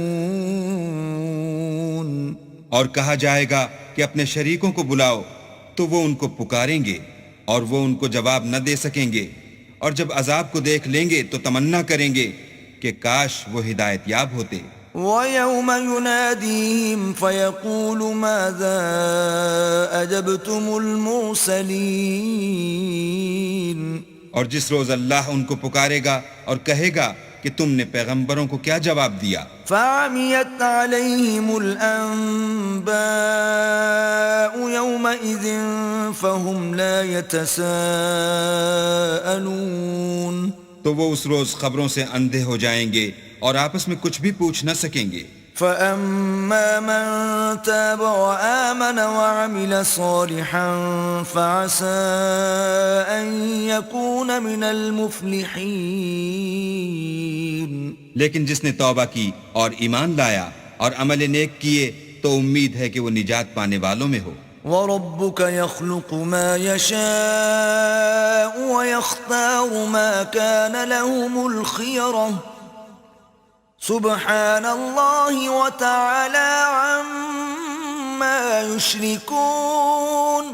اور کہا جائے گا کہ اپنے شریکوں کو بلاؤ تو وہ ان کو پکاریں گے اور وہ ان کو جواب نہ دے سکیں گے، اور جب عذاب کو دیکھ لیں گے تو تمنا کریں گے کہ کاش وہ ہدایت یاب ہوتے۔ وَيَوْمَ يُنَادِيهِمْ فَيَقُولُ مَاذَا أَجَبْتُمُ الْمُرْسَلِينَ۔ اور جس روز اللہ ان کو پکارے گا اور کہے گا کہ تم نے پیغمبروں کو کیا جواب دیا؟ فَعَمِيَتْ عَلَيْهِمُ الْأَنبَاءُ يَوْمَئِذٍ فَهُمْ لَا يَتَسَاءَلُونَ۔ تو وہ اس روز خبروں سے اندھے ہو جائیں گے اور آپس میں کچھ بھی پوچھ نہ سکیں گے۔ فَأَمَّا مَن تَابَ وَآمَنَ وَعَمِلَ صَالِحًا فَعَسَىٰ أَن يَكُونَ مِنَ الْمُفْلِحِينَ۔ لیکن جس نے توبہ کی اور ایمان لایا اور عمل نیک کیے تو امید ہے کہ وہ نجات پانے والوں میں ہو۔ وَرَبُّكَ يَخْلُقُ مَا يَشَاءُ وَيَخْتَارُ مَا كَانَ لَهُمُ الْخِيَرَةُ سُبْحَانَ اللَّهِ وَتَعَالَى عَمَّا ما يشركون.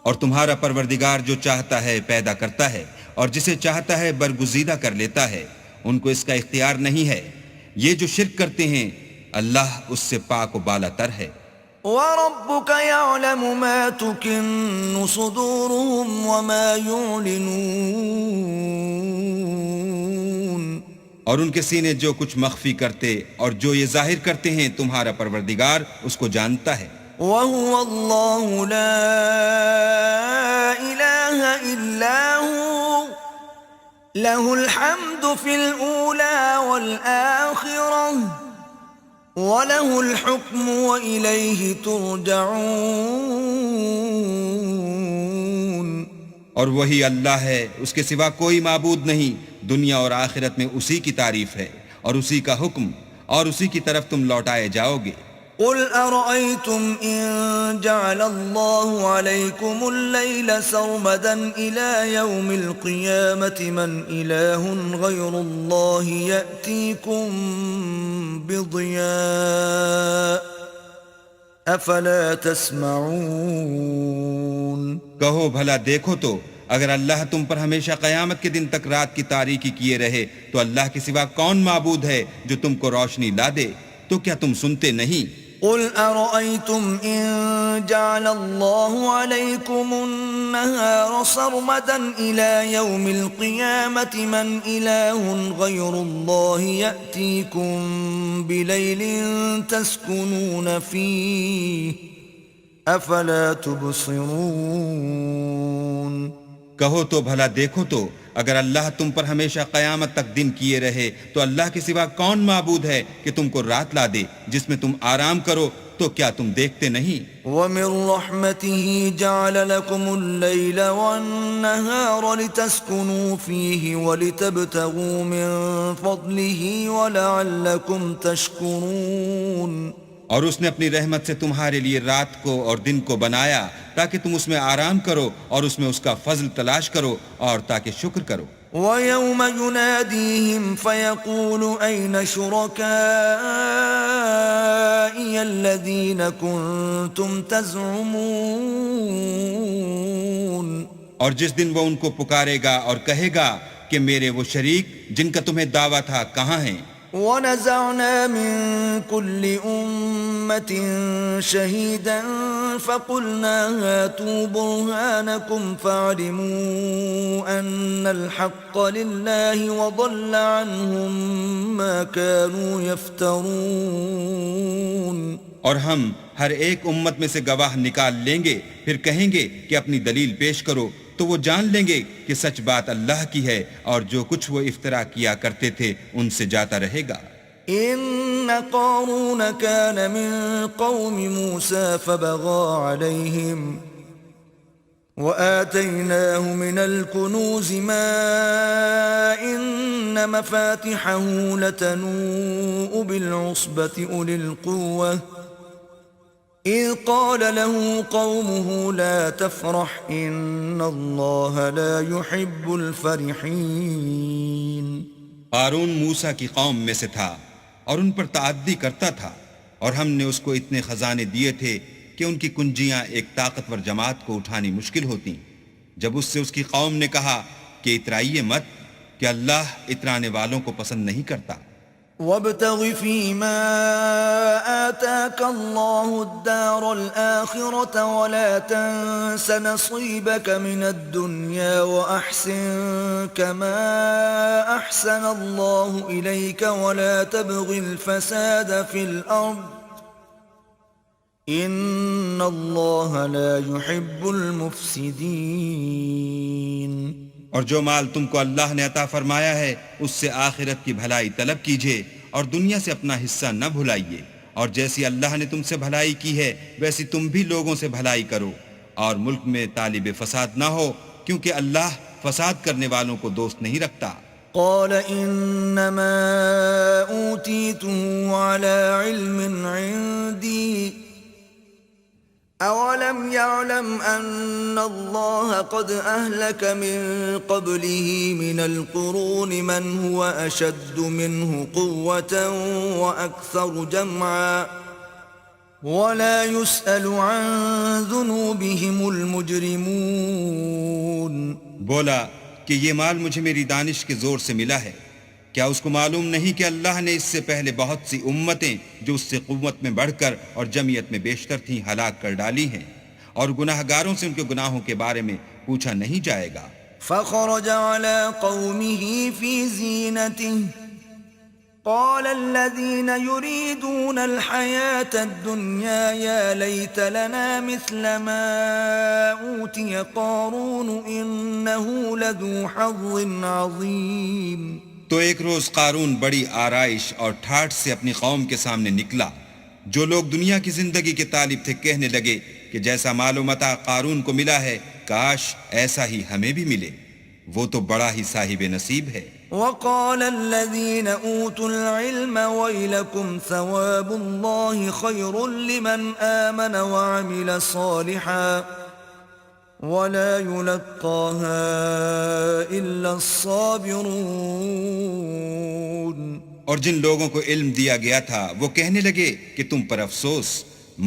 اور تمہارا پروردگار جو چاہتا ہے پیدا کرتا ہے اور جسے چاہتا ہے برگزیدہ کر لیتا ہے، ان کو اس کا اختیار نہیں ہے. یہ جو شرک کرتے ہیں اللہ اس سے پاک و بالا تر ہے. وَرَبُّكَ يَعْلَمُ مَا تُكِنُّ صُدُورُهُمْ وَمَا يُعْلِنُونَ. اور ان کے سینے جو کچھ مخفی کرتے اور جو یہ ظاہر کرتے ہیں تمہارا پروردگار اس کو جانتا ہے. وَهُوَ اللَّهُ لَا إِلَٰهَ إِلَّا هُوَ لَهُ الْحَمْدُ فِي الْأُولَى وَالْآخِرَةِ وَلَهُ الْحُكْمُ وَإِلَيْهِ تُرْجَعُونَ. اور وہی اللہ ہے، اس کے سوا کوئی معبود نہیں. دنیا اور آخرت میں اسی کی تعریف ہے اور اسی کا حکم اور اسی کی طرف تم لوٹائے جاؤ گے. قُلْ أَرَأَيْتُمْ إِن جَعَلَ اللَّهُ عَلَيْكُمُ اللَّيْلَ سَرْمَدًا إِلَى يَوْمِ الْقِيَامَةِ مَنْ إِلَٰهٌ غَيْرُ اللَّهِ يَأْتِيكُمْ بِضِيَاءٍ أَفَلَا تَسْمَعُونَ. کہو بھلا دیکھو تو اگر اللہ تم پر ہمیشہ قیامت کے دن تک رات کی تاریکی کیے رہے تو اللہ کے سوا کون معبود ہے جو تم کو روشنی لا دے؟ تو کیا تم سنتے نہیں؟ قُلْ أَرَأَيْتُمْ إِن جَعَلَ اللَّهُ عَلَيْكُمُ النَّهَارَ سَرْمَدًا إِلَى يَوْمِ الْقِيَامَةِ مَنْ إِلَٰهٌ غَيْرُ اللَّهِ يَأْتِيكُمْ بِلَيْلٍ تَسْكُنُونَ فِيهِ أَفَلَا تُبْصِرُونَ. کہو تو بھلا دیکھو تو اگر اللہ تم پر ہمیشہ قیامت تک دن کیے رہے تو اللہ کے سوا کون معبود ہے کہ تم کو رات لا دے جس میں تم آرام کرو؟ تو کیا تم دیکھتے نہیں؟ وَمِن رَحْمَتِهِ جَعَلَ لَكُمُ اللَّيْلَ وَالنَّهَارَ لِتَسْكُنُوا فِيهِ وَلِتَبْتَغُوا مِن فَضْلِهِ وَلَعَلَّكُمْ تَشْكُرُونَ. اور اس نے اپنی رحمت سے تمہارے لیے رات کو اور دن کو بنایا تاکہ تم اس میں آرام کرو اور اس میں اس کا فضل تلاش کرو اور تاکہ شکر کرو. وَيَوْمَ يُنَادِيهِمْ فَيَقُولُ أَيْنَ شُرَكَائِيَ الَّذِينَ كُنتُمْ تَزْعُمُونَ. اور جس دن وہ ان کو پکارے گا اور کہے گا کہ میرے وہ شریک جن کا تمہیں دعویٰ تھا کہاں ہیں؟ وَنَزَعْنَا مِن كُلِّ أُمَّةٍ شَهِيدًا فَقُلْنَا هَاتُوا بُرْهَانَكُمْ فَعَلِمُوا أَنَّ الْحَقَّ لِلَّهِ وَضَلَّ عَنْهُمْ مَا كَانُوا يَفْتَرُونَ. اور ہم ہر ایک امت میں سے گواہ نکال لیں گے، پھر کہیں گے کہ اپنی دلیل پیش کرو، تو وہ جان لیں گے کہ سچ بات اللہ کی ہے اور جو کچھ وہ افترا کیا کرتے تھے ان سے جاتا رہے گا. إِنَّ قَارُونَ كَانَ مِن قَوْمِ مُوسَى فَبَغَىٰ عَلَيْهِمْ وَآتَيْنَاهُ مِنَ الْكُنُوزِ مَا إِنَّ مَفَاتِحَهُ لَتَنُوءُ بِالْعُصْبَةِ أُولِي الْقُوَّةِ إِذْ قَالَ لَهُ قَوْمُهُ لَا تَفْرَحْ إِنَّ اللَّهَ لَا يُحِبُّ الْفَرِحِينَ. قارون موسیٰ کی قوم میں سے تھا اور ان پر تعدی کرتا تھا، اور ہم نے اس کو اتنے خزانے دیے تھے کہ ان کی کنجیاں ایک طاقتور جماعت کو اٹھانی مشکل ہوتی. جب اس سے اس کی قوم نے کہا کہ اترائیے مت کہ اللہ اترانے والوں کو پسند نہیں کرتا. وَابْتَغِ فِي مَا آتَاكَ اللَّهُ الدَّارَ الْآخِرَةَ وَلَا تَنْسَ نَصِيبَكَ مِنَ الدُّنْيَا وَأَحْسِنْ كَمَا أَحْسَنَ اللَّهُ إِلَيْكَ وَلَا تَبْغِ الْفَسَادَ فِي الْأَرْضِ إِنَّ اللَّهَ لَا يُحِبُّ الْمُفْسِدِينَ. اور جو مال تم کو اللہ نے عطا فرمایا ہے اس سے آخرت کی بھلائی طلب کیجیے اور دنیا سے اپنا حصہ نہ بھلائیے، اور جیسی اللہ نے تم سے بھلائی کی ہے ویسی تم بھی لوگوں سے بھلائی کرو، اور ملک میں طالب فساد نہ ہو کیونکہ اللہ فساد کرنے والوں کو دوست نہیں رکھتا. قال انما اوتیته على علم عندي اولم يعلم ان الله قد اهلك من قبله من القرون من هو اشد منه قوة واكثر جمعا ولا يسأل عن ذنوبهم المجرمون بولا کہ یہ مال مجھے میری دانش کے زور سے ملا ہے، کیا اس کو معلوم نہیں کہ اللہ نے اس سے پہلے بہت سی امتیں جو اس سے قوت میں بڑھ کر اور جمعیت میں بیشتر تھیں ہلاک کر ڈالی ہیں، اور گناہ گاروں سے ان کے گناہوں کے بارے میں پوچھا نہیں جائے گا۔ فخرج على قومه في زينته قال الذين يريدون الحياة الدنيا يا ليت لنا مثل ما أوتي قارون إنه لذو حظ عظيم۔ تو ایک روز قارون بڑی آرائش اور ٹھاٹھ سے اپنی قوم کے سامنے نکلا۔ جو لوگ دنیا کی زندگی کے طالب تھے کہنے لگے کہ جیسا مال و متاع قارون کو ملا ہے کاش ایسا ہی ہمیں بھی ملے، وہ تو بڑا ہی صاحب نصیب ہے۔ وقال الذين أوتوا العلم ويلكم ثواب الله خير لمن آمن وعمل صالحا ولا يلقاها إلا الصابرون۔ اور جن لوگوں کو علم دیا گیا تھا وہ کہنے لگے کہ تم پر افسوس،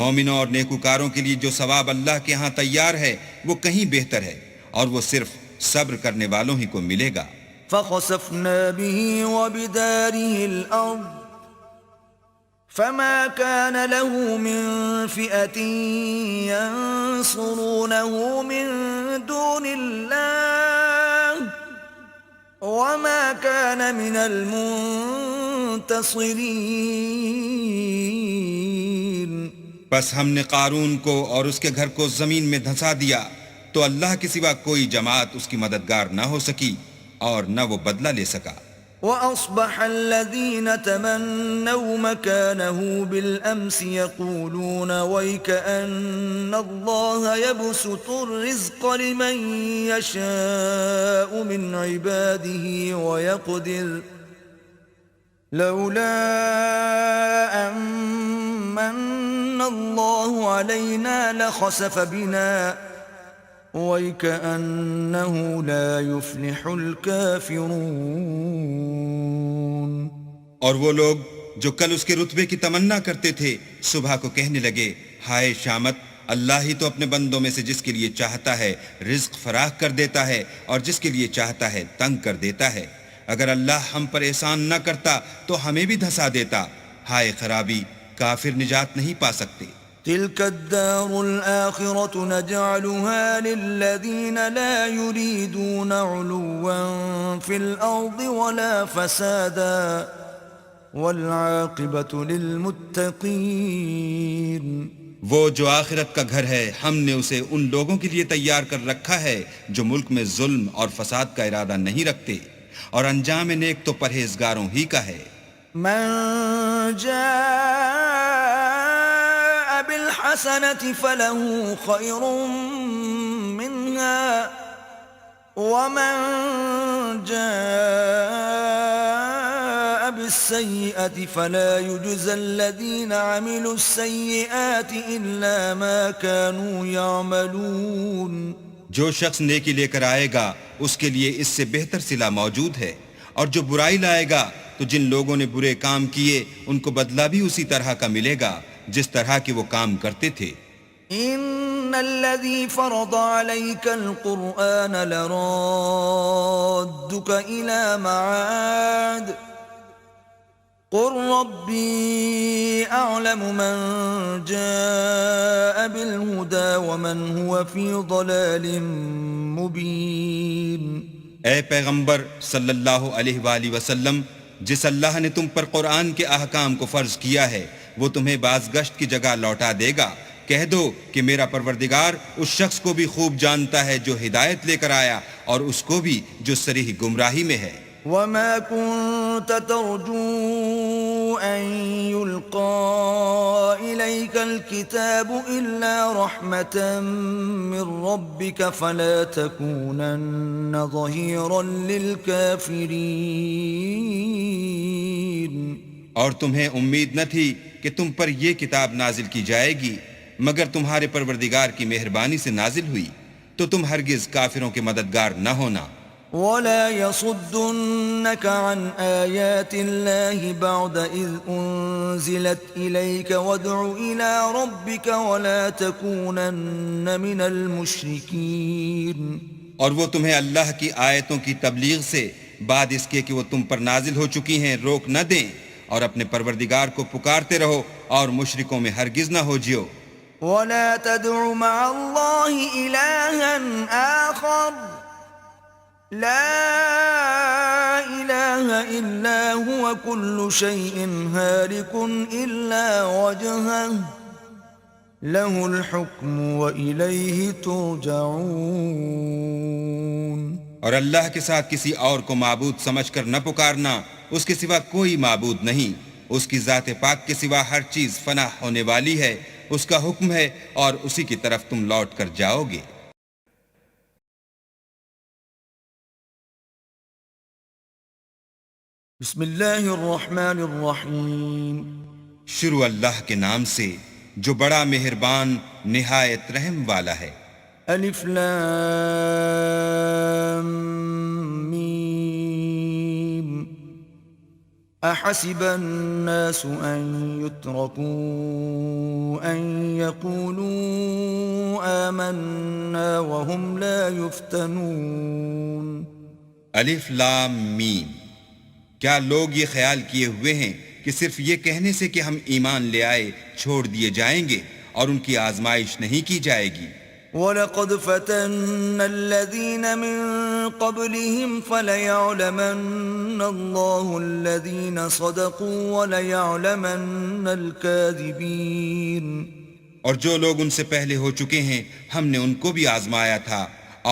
مومنوں اور نیکوکاروں کے لیے جو ثواب اللہ کے ہاں تیار ہے وہ کہیں بہتر ہے، اور وہ صرف صبر کرنے والوں ہی کو ملے گا۔ فخسفنا به وبداره الأرض فما كان له من فئة ينصرونه من دون الله وما كان من المنتصرين۔ بس ہم نے قارون کو اور اس کے گھر کو زمین میں دھنسا دیا تو اللہ کے سوا کوئی جماعت اس کی مددگار نہ ہو سکی اور نہ وہ بدلہ لے سکا۔ وأصبح الذين تمنوا مكانه بالأمس يقولون ويكأن الله يبسط الرزق لمن يشاء من عباده ويقدر لولا أن من الله علينا لخسف بنا وَيْكَأَنَّهُ لَا يُفْلِحُ الْكَافِرُونَ۔ اور وہ لوگ جو کل اس کے رتبے کی تمنا کرتے تھے صبح کو کہنے لگے ہائے شامت، اللہ ہی تو اپنے بندوں میں سے جس کے لیے چاہتا ہے رزق فراخ کر دیتا ہے اور جس کے لیے چاہتا ہے تنگ کر دیتا ہے۔ اگر اللہ ہم پر احسان نہ کرتا تو ہمیں بھی دھسا دیتا۔ ہائے خرابی، کافر نجات نہیں پا سکتے۔ تلك الدار الآخرة نجعلها للذين لا يريدون علوا في الأرض ولا فسادا والعاقبة للمتقين۔ وہ جو آخرت کا گھر ہے ہم نے اسے ان لوگوں کے لیے تیار کر رکھا ہے جو ملک میں ظلم اور فساد کا ارادہ نہیں رکھتے، اور انجام نیک تو پرہیزگاروں ہی کا ہے۔ من جاء بالحسنة فله خير منها ومن جاء بالسيئة فلا يجزى الذين عملوا السيئات إلا ما كانوا يعملون۔ جو شخص نیکی لے کر آئے گا اس کے لیے اس سے بہتر صلہ موجود ہے، اور جو برائی لائے گا تو جن لوگوں نے برے کام کیے ان کو بدلہ بھی اسی طرح کا ملے گا جس طرح کے وہ کام کرتے تھے۔ ان الذي فرض عليك القرآن لرادك الى معاد قل ربي اعلم من جاء بالهدى ومن هو في ضلال مبين۔ اے پیغمبر صلی اللہ علیہ وآلہ وسلم، جس اللہ نے تم پر قرآن کے احکام کو فرض کیا ہے وہ تمہیں بازگشت کی جگہ لوٹا دے گا۔ کہہ دو کہ میرا پروردگار اس شخص کو بھی خوب جانتا ہے جو ہدایت لے کر آیا اور اس کو بھی جو صریح گمراہی میں ہے۔ وما كنت ترجو أن يلقى إليك الكتاب إلا رحمة من ربك فلا تكونن ظهيرا للكافرين۔ اور تمہیں امید نہ تھی کہ تم پر یہ کتاب نازل کی جائے گی مگر تمہارے پروردگار کی مہربانی سے نازل ہوئی، تو تم ہرگز کافروں کے مددگار نہ ہونا۔ ولا يصدنك عن آيات الله بعد إذ أنزلت إليك وادع إلى ربك ولا تكونن من المشركين. اور وہ تمہیں اللہ کی آیتوں کی تبلیغ سے بعد اس کے کہ وہ تم پر نازل ہو چکی ہیں روک نہ دیں، اور اپنے پروردگار کو پکارتے رہو اور مشرکوں میں ہرگز نہ ہو جیو. ولا تدع مع الله إلها آخر لا إله إلا هو كل شيء هالك إلا وجهه له الحكم وإليه ترجعون. اور اللہ کے ساتھ کسی اور کو معبود سمجھ کر نہ پکارنا، اس کے سوا کوئی معبود نہیں، اس کی ذات پاک کے سوا ہر چیز فنا ہونے والی ہے، اس کا حکم ہے اور اسی کی طرف تم لوٹ کر جاؤ گے. بسم اللہ الرحمن الرحیم. شروع اللہ کے نام سے جو بڑا مہربان نہایت رحم والا ہے. الف لام میم. احسب الناس ان يتركوا ان يقولوا آمنا وهم لا يفتنون. الف لام میم. کیا لوگ یہ خیال کیے ہوئے ہیں کہ صرف یہ کہنے سے کہ ہم ایمان لے آئے چھوڑ دیے جائیں گے اور ان کی آزمائش نہیں کی جائے گی؟ وَلَقَدْ فَتَنَّا الَّذِينَ مِن قَبْلِهِمْ فَلَيَعْلَمَنَّ اللَّهُ الَّذِينَ صَدَقُوا وَلَيَعْلَمَنَّ الْكَاذِبِينَ. اور جو لوگ ان سے پہلے ہو چکے ہیں ہم نے ان کو بھی آزمایا تھا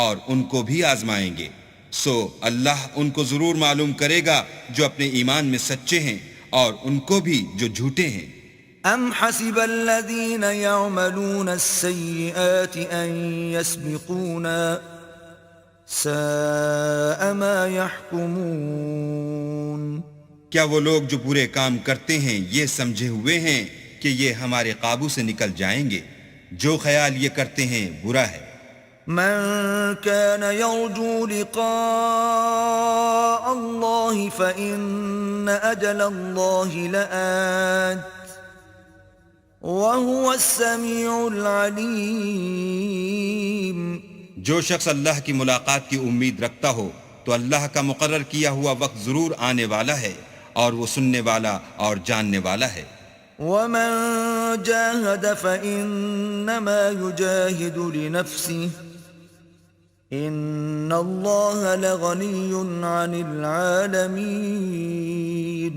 اور ان کو بھی آزمائیں گے، سو اللہ ان کو ضرور معلوم کرے گا جو اپنے ایمان میں سچے ہیں اور ان کو بھی جو جھوٹے ہیں. ام حسب الذين يعملون السيئات ان يسبقونا ساء ما يحكمون. کیا وہ لوگ جو برے کام کرتے ہیں یہ سمجھے ہوئے ہیں کہ یہ ہمارے قابو سے نکل جائیں گے؟ جو خیال یہ کرتے ہیں برا ہے. من كان يرجو لقاء الله فإن أجل الله لآت وهو السميع العليم. جو شخص اللہ کی ملاقات کی امید رکھتا ہو تو اللہ کا مقرر کیا ہوا وقت ضرور آنے والا ہے اور وہ سننے والا اور جاننے والا ہے. ومن جاهد فإنما يجاهد لنفسه ان اللہ لغنی عن العالمین.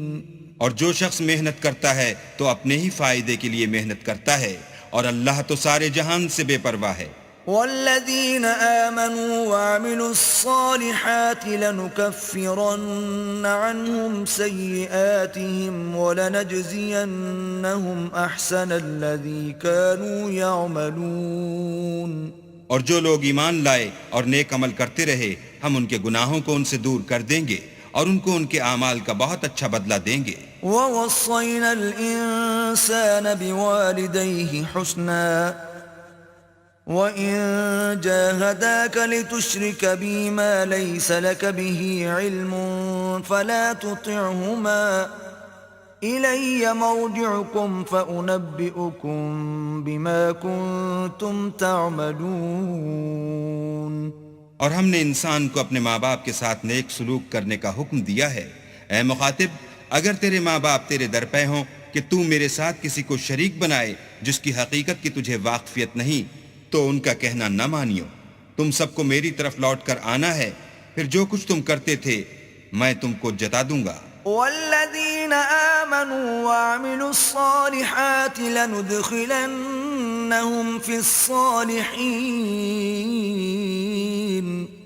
اور جو شخص محنت کرتا ہے تو اپنے ہی فائدے کے لیے محنت کرتا ہے اور اللہ تو سارے جہان سے بے پرواہ ہے. والذین آمنوا وعملوا الصالحات لنكفرن عنهم سیئاتهم ولنجزینهم احسن الذی كانوا يعملون. اور جو لوگ ایمان لائے اور نیک عمل کرتے رہے ہم ان کے گناہوں کو ان سے دور کر دیں گے اور ان کو ان کے اعمال کا بہت اچھا بدلہ دیں گے. وَوَصَّيْنَا الْإِنسَانَ بِوَالِدَيْهِ حُسْنًا وَإِن جَاهَدَاكَ لِتُشْرِكَ بِي مَا لَيْسَ لَكَ بِهِ عِلْمٌ فَلَا تُطِعْهُمَا إِلَيَّ مَرْجِعُكُمْ فَأُنَبِّئُكُمْ بِمَا كُنْتُمْ تَعْمَلُونَ. اور ہم نے انسان کو اپنے ماں باپ کے ساتھ نیک سلوک کرنے کا حکم دیا ہے. اے مخاطب، اگر تیرے ماں باپ تیرے در پہ ہوں کہ تو میرے ساتھ کسی کو شریک بنائے جس کی حقیقت کی تجھے واقفیت نہیں تو ان کا کہنا نہ مانیو. تم سب کو میری طرف لوٹ کر آنا ہے، پھر جو کچھ تم کرتے تھے میں تم کو جتا دوں گا. والذین آمنوا وعملوا الصالحات لندخلنهم فی الصالحین.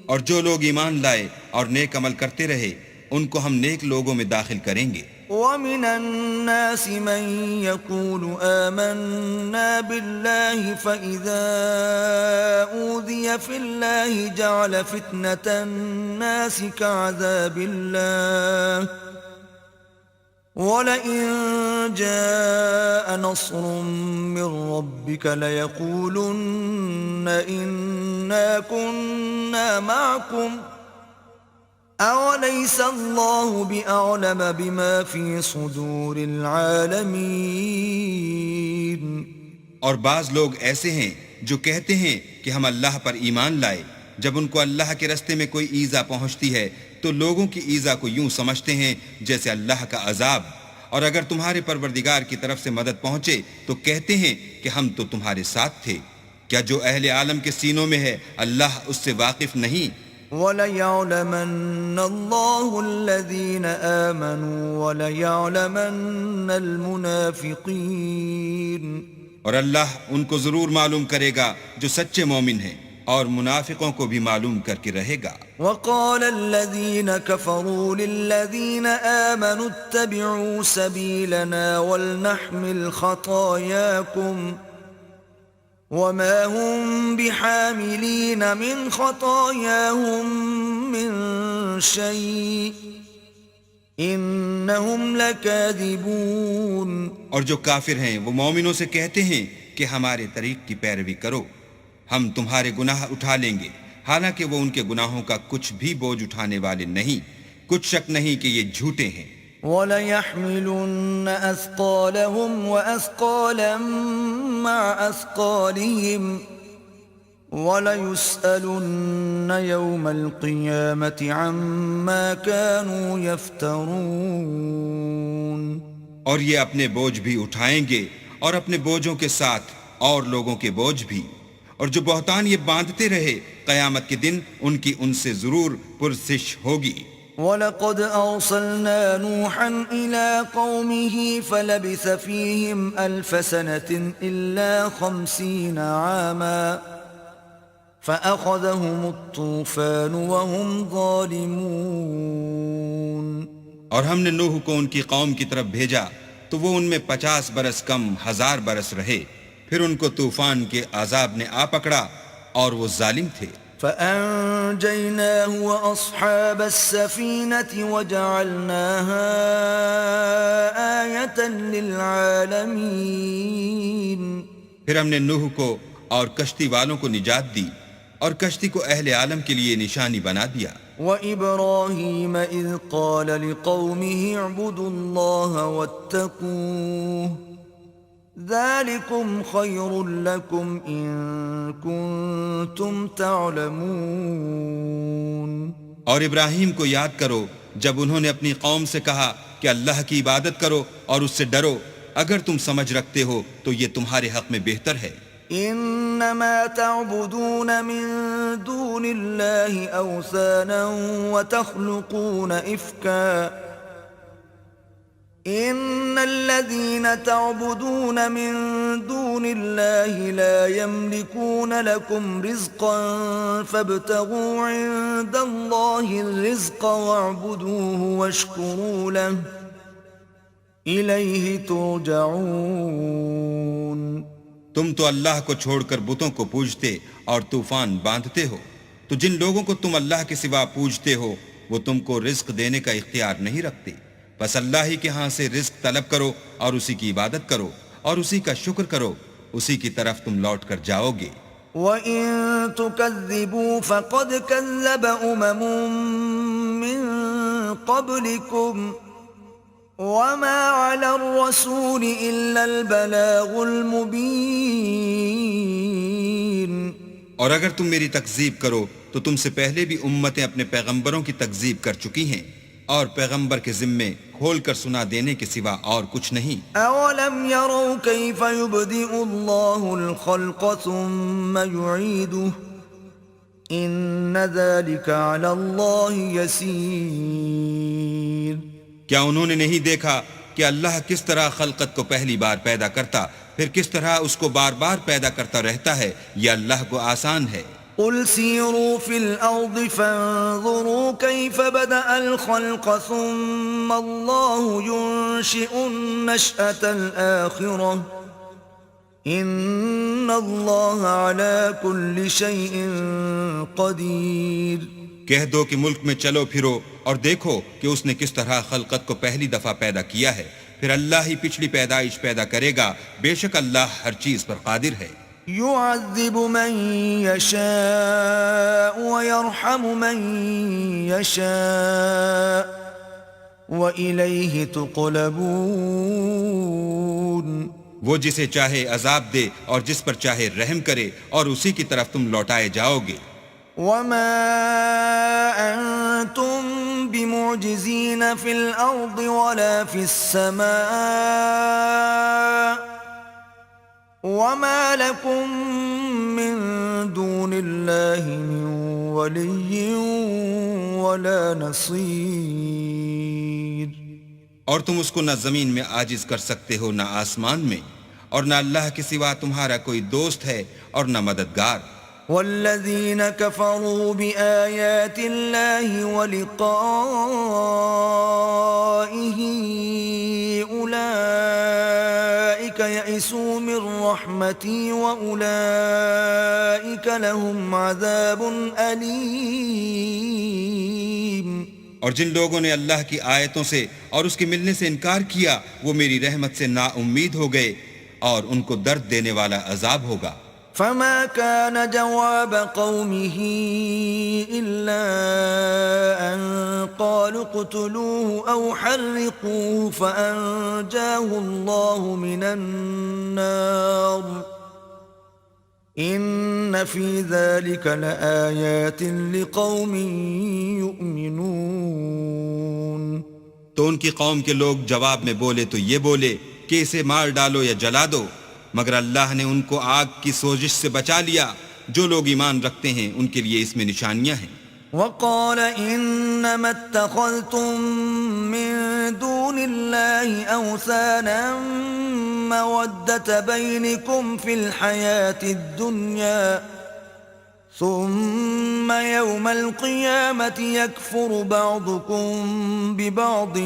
اور جو لوگ ایمان لائے اور نیک عمل کرتے رہے ان کو ہم نیک لوگوں میں داخل کریں گے. ومن الناس من يقول آمنا بالله فإذا أوذي في الله جعل فتنة الناس كعذاب الله وَلَئِن جَاءَ نَصْرٌ مِّن رَّبِّكَ لَيَقُولُنَّ إِنَّا كُنَّا مَعَكُمْ أوليس الله بأعلم بما في صدور العالمين. اور بعض لوگ ایسے ہیں جو کہتے ہیں کہ ہم اللہ پر ایمان لائے، جب ان کو اللہ کے رستے میں کوئی ایذا پہنچتی ہے تو لوگوں کی ایذا کو یوں سمجھتے ہیں جیسے اللہ کا عذاب، اور اگر تمہارے پروردگار کی طرف سے مدد پہنچے تو کہتے ہیں کہ ہم تو تمہارے ساتھ تھے. کیا جو اہل عالم کے سینوں میں ہے اللہ اس سے واقف نہیں؟ وَلَيَعْلَمَنَّ اللَّهُ الَّذِينَ آمَنُوا وَلَيَعْلَمَنَّ الْمُنَافِقِينَ. اور اللہ ان کو ضرور معلوم کرے گا جو سچے مومن ہیں، اور منافقوں کو بھی معلوم کر کے رہے گا. وَقَالَ الَّذِينَ كَفَرُوا لِلَّذِينَ آمَنُوا اتَّبِعُوا سَبِيلَنَا وَلْنَحْمِلْ خَطَايَاكُمْ وَمَا هُمْ بِحَامِلِينَ مِنْ خَطَايَاهُمْ مِنْ شَيْءٍ إِنَّهُمْ لَكَاذِبُونَ. اور جو کافر ہیں وہ مومنوں سے کہتے ہیں کہ ہمارے طریق کی پیروی کرو، ہم تمہارے گناہ اٹھا لیں گے، حالانکہ وہ ان کے گناہوں کا کچھ بھی بوجھ اٹھانے والے نہیں. کچھ شک نہیں کہ یہ جھوٹے ہیں. وَلَيَحْمِلُنَّ أَثْقَالَهُمْ وَأَثْقَالًا مَعَ أَثْقَالِهِمْ وَلَيُسْأَلُنَّ يَوْمَ الْقِيَامَةِ عَمَّا كَانُوا يَفْتَرُونَ. اور یہ اپنے بوجھ بھی اٹھائیں گے اور اپنے بوجھوں کے ساتھ اور لوگوں کے بوجھ بھی، اور جو بہتان یہ باندھتے رہے قیامت کے دن ان کی ان سے ضرور پرسش ہوگی. وَلَقَدْ أَرْسَلْنَا نُوحًا إِلَىٰ قَوْمِهِ فَلَبِثَ فِيهِمْ أَلْفَ سَنَةٍ إِلَّا 50 عَامًا فَأَخَذَهُمُ الطُّوفَانُ وَهُمْ ظَالِمُونَ. اور ہم نے نوح کو ان کی قوم کی طرف بھیجا تو وہ ان میں 50 برس کم 1000 برس رہے، پھر ان کو طوفان کے عذاب نے آ پکڑا اور وہ ظالم تھے. فَأَنجَيْنَاهُ وَأَصْحَابَ السَّفِينَةِ وَجَعَلْنَاهَا آيَةً لِلْعَالَمِينَ. پھر ہم نے نوح کو اور کشتی والوں کو نجات دی اور کشتی کو اہل عالم کے لیے نشانی بنا دیا. وَإِبْرَاهِيمَ إِذْ قَالَ لِقَوْمِهِ اعْبُدُوا اللَّهَ وَاتَّقُوهُ ذَلِكُمْ خَيْرٌ لَكُمْ إِن كُنتُمْ تَعْلَمُونَ. اور ابراہیم کو یاد کرو جب انہوں نے اپنی قوم سے کہا کہ اللہ کی عبادت کرو اور اس سے ڈرو، اگر تم سمجھ رکھتے ہو تو یہ تمہارے حق میں بہتر ہے. انما تعبدون من دون الله اوثانا وتخلقون افكا ان الذين تعبدون من دون الله لا يملكون لكم رزقا فابتغوا عند الله الرزق واعبدوه واشكروا له اليه ترجعون. تم تو اللہ کو چھوڑ کر بتوں کو پوجتے اور طوفان باندھتے ہو، تو جن لوگوں کو تم اللہ کے سوا پوجتے ہو وہ تم کو رزق دینے کا اختیار نہیں رکھتے، بس اللہ ہی کے ہاں سے رزق طلب کرو اور اسی کی عبادت کرو اور اسی کا شکر کرو، اسی کی طرف تم لوٹ کر جاؤ گے. وَإِن تُكَذِّبُوا فَقَدْ كَذَّبَ أُمَمٌ مِّن قَبْلِكُمْ وَمَا عَلَى الرَّسُولِ إِلَّا الْبَلَاغُ الْمُبِينُ. اور اگر تم میری تکذیب کرو تو تم سے پہلے بھی امتیں اپنے پیغمبروں کی تکذیب کر چکی ہیں، اور پیغمبر کے ذمے کھول کر سنا دینے کے سوا اور کچھ نہیں. أَوَلَمْ يَرَوْا كَيْفَ يُبْدِئُ اللَّهُ الْخَلْقَ ثُمَّ يُعِيدُهُ إِنَّ ذَلِكَ عَلَى اللَّهِ يَسِيرٌ. کیا انہوں نے نہیں دیکھا کہ اللہ کس طرح خلقت کو پہلی بار پیدا کرتا پھر کس طرح اس کو بار بار پیدا کرتا رہتا ہے؟ یہ اللہ کو آسان ہے. قُلْ سِيرُوا فِي الْأَرْضِ فَانظُرُوا كَيْفَ بَدَأَ الْخَلْقَ ثُمَّ اللَّهُ يُنشِئُ النَّشْأَةَ الْآخِرَةَ إِنَّ اللَّهَ عَلَى كُلِّ شَيْءٍ قَدِيرٌ. کہہ دو کہ ملک میں چلو پھرو اور دیکھو کہ اس نے کس طرح خلقت کو پہلی دفعہ پیدا کیا ہے، پھر اللہ ہی پچھلی پیدائش پیدا کرے گا، بے شک اللہ ہر چیز پر قادر ہے. يعذب من يشاء ويرحم من يشاء وإليه تقلبون. وہ جسے چاہے عذاب دے اور جس پر چاہے رحم کرے اور اسی کی طرف تم لوٹائے جاؤ گے. وما أنتم بمعجزين في الأرض ولا في السماء وما لكم من دون الله من ولي ولا نصير. اور تم اس کو نہ زمین میں عاجز کر سکتے ہو نہ آسمان میں، اور نہ اللہ کے سوا تمہارا کوئی دوست ہے اور نہ مددگار. والذين كفروا بآيات الله ولقائه أولئك يئسوا من رحمتي وأولئك لهم عذاب أليم. اور جن لوگوں نے اللہ کی آیتوں سے اور اس کے ملنے سے انکار کیا وہ میری رحمت سے نا امید ہو گئے اور ان کو درد دینے والا عذاب ہوگا. فما كان جواب قومه إلا أن قالوا اقتلوه أو حرقوه فأنجاه الله من النار إن في ذلك لآيات لقوم يؤمنون. تو ان کی قوم کے لوگ جواب میں بولے تو یہ بولے کہ اسے مار ڈالو یا جلا دو، مگر اللہ نے ان کو آگ کی سوزش سے بچا لیا. جو لوگ ایمان رکھتے ہیں ان کے لیے اس میں نشانیاں ہیں. وقال إنما اتخذتم من دون الله أوثانا مودة بينكم في الحياة الدنيا ثم يوم القيامة يكفر بعضكم ببعض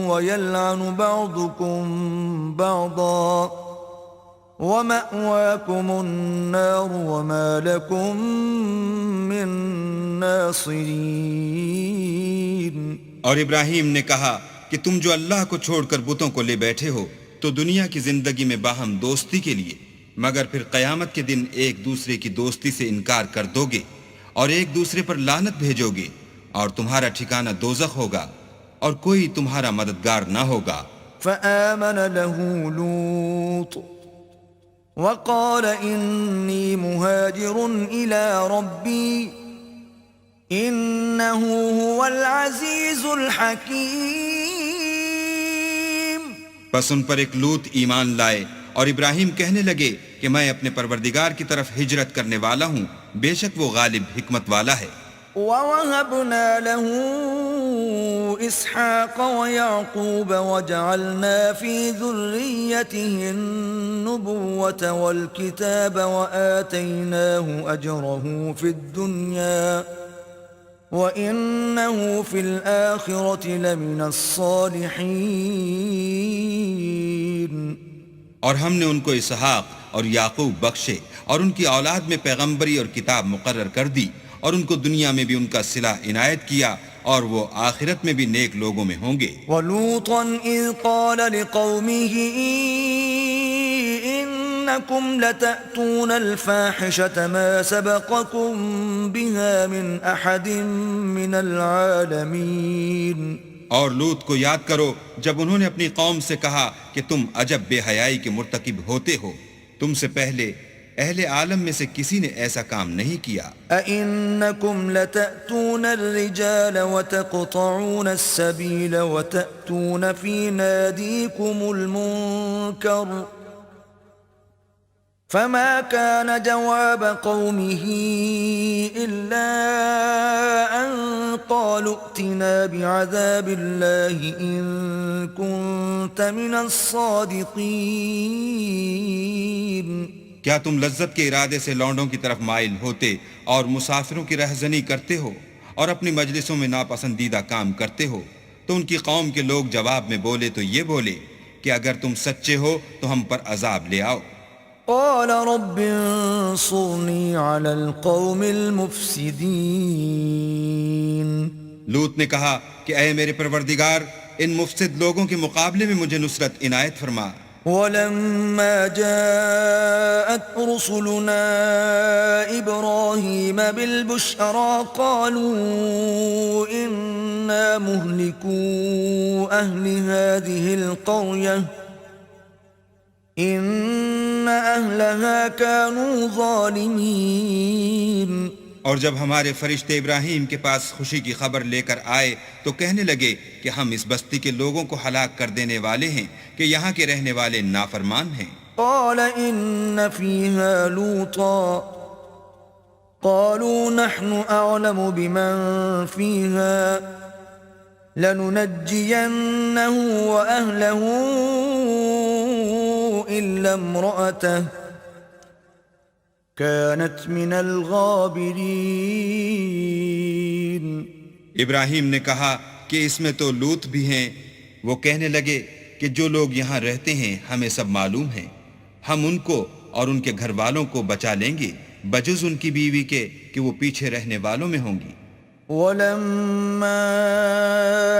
ويلعن بعضكم بعضا وَمَأْوَاكُمُ النَّارُ وَمَا لَكُمْ مِن نَاصِرِينَ. اور ابراہیم نے کہا کہ تم جو اللہ کو چھوڑ کر بتوں کو لے بیٹھے ہو تو دنیا کی زندگی میں باہم دوستی کے لیے، مگر پھر قیامت کے دن ایک دوسرے کی دوستی سے انکار کر دو گے اور ایک دوسرے پر لعنت بھیجو گے، اور تمہارا ٹھکانہ دوزخ ہوگا اور کوئی تمہارا مددگار نہ ہوگا. فآمن له لوط وقال إني مهاجر إلى ربي إنه هو العزيز الحكيم. پس ان پر ایک لوط ایمان لائے اور ابراہیم کہنے لگے کہ میں اپنے پروردگار کی طرف ہجرت کرنے والا ہوں، بے شک وہ غالب حکمت والا ہے. وَوَهَبْنَا لَهُ إِسْحَاقَ وَيَعْقُوبَ وَجَعَلْنَا فِي ذُرِّيَّتِهِ النُّبُوَّةَ وَالْكِتَابَ وَآتَيْنَاهُ أَجْرَهُ فِي الدُّنْيَا وَإِنَّهُ فِي الْآخِرَةِ لَمِنَ الصَّالِحِينَ. اور ہم نے ان کو اسحاق اور یعقوب بخشے اور ان کی اولاد میں پیغمبری اور کتاب مقرر کر دی، اور ان کو دنیا میں بھی ان کا صلہ عنایت کیا، اور وہ آخرت میں بھی نیک لوگوں میں ہوں گے. وَلُوطًا إِذْ قَالَ لِقَوْمِهِ إِنَّكُمْ لَتَأْتُونَ الْفَاحِشَةَ مَا سَبَقَكُمْ بِهَا مِنْ أَحَدٍ مِنَ الْعَالَمِينَ. اور لوط کو یاد کرو جب انہوں نے اپنی قوم سے کہا کہ تم عجب بے حیائی کے مرتکب ہوتے ہو، تم سے پہلے اہل عالم میں سے کسی نے ایسا کام نہیں کیا. أَإِنَّكُمْ لَتَأْتُونَ الرِّجَالَ وَتَقْطَعُونَ السَّبِيلَ وَتَأْتُونَ فِي نَادِيكُمُ الْمُنكَرَ فَمَا كَانَ جَوَابَ قَوْمِهِ إِلَّا أَن قَالُوا ائْتِنَا بِعَذَابِ اللَّهِ إِن كُنتَ مِنَ الصَّادِقِينَ. کیا تم لذت کے ارادے سے لونڈوں کی طرف مائل ہوتے اور مسافروں کی رہزنی کرتے ہو اور اپنی مجلسوں میں ناپسندیدہ کام کرتے ہو؟ تو ان کی قوم کے لوگ جواب میں بولے تو یہ بولے کہ اگر تم سچے ہو تو ہم پر عذاب لے آؤ. قال رب انصرني على القوم المفسدين. لوط نے کہا کہ اے میرے پروردگار ان مفسد لوگوں کے مقابلے میں مجھے نصرت عنایت فرما. ولما جاءت رسلنا إبراهيم بالبشرى قالوا إنا مهلكو أهل هذه القرية إن أهلها كانوا ظالمين. اور جب ہمارے فرشتے ابراہیم کے پاس خوشی کی خبر لے کر آئے تو کہنے لگے کہ ہم اس بستی کے لوگوں کو ہلاک کر دینے والے ہیں کہ یہاں کے رہنے والے نافرمان ہیں. قال إن فيها لوطا قالوا نحن أعلم بمن فيها لننجينه وأهله إلا امرأته كانت من الغابرين. ابراہیم نے کہا کہ اس میں تو لوط بھی ہیں. وہ کہنے لگے کہ جو لوگ یہاں رہتے ہیں ہمیں سب معلوم ہیں، ہم ان کو اور ان کے گھر والوں کو بچا لیں گے بجز ان کی بیوی کے کہ وہ پیچھے رہنے والوں میں ہوں گی. ولما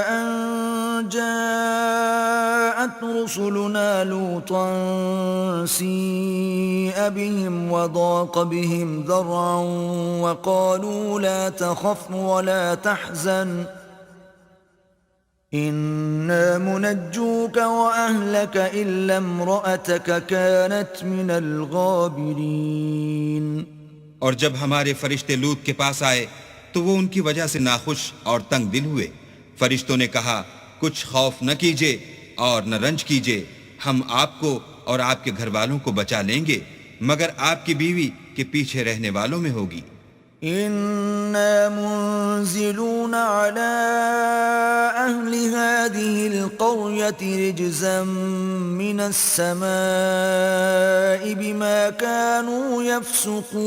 أن جاءت رسلنا لوطا سيء بهم وضاق بهم ذرعا وقالوا لا تخف ولا تحزن إنا منجوك وأهلك إلا امرأتك كانت من الغابرين. اور جب ہمارے فرشتے لوط کے پاس آئے تو وہ ان کی وجہ سے ناخوش اور تنگ دل ہوئے. فرشتوں نے کہا کچھ خوف نہ کیجیے اور نہ رنج کیجیے، ہم آپ کو اور آپ کے گھر والوں کو بچا لیں گے مگر آپ کی بیوی کے پیچھے رہنے والوں میں ہوگی. إنا منزلون على أهل هذه القرية رجزا من السماء بما كانوا يفسقون.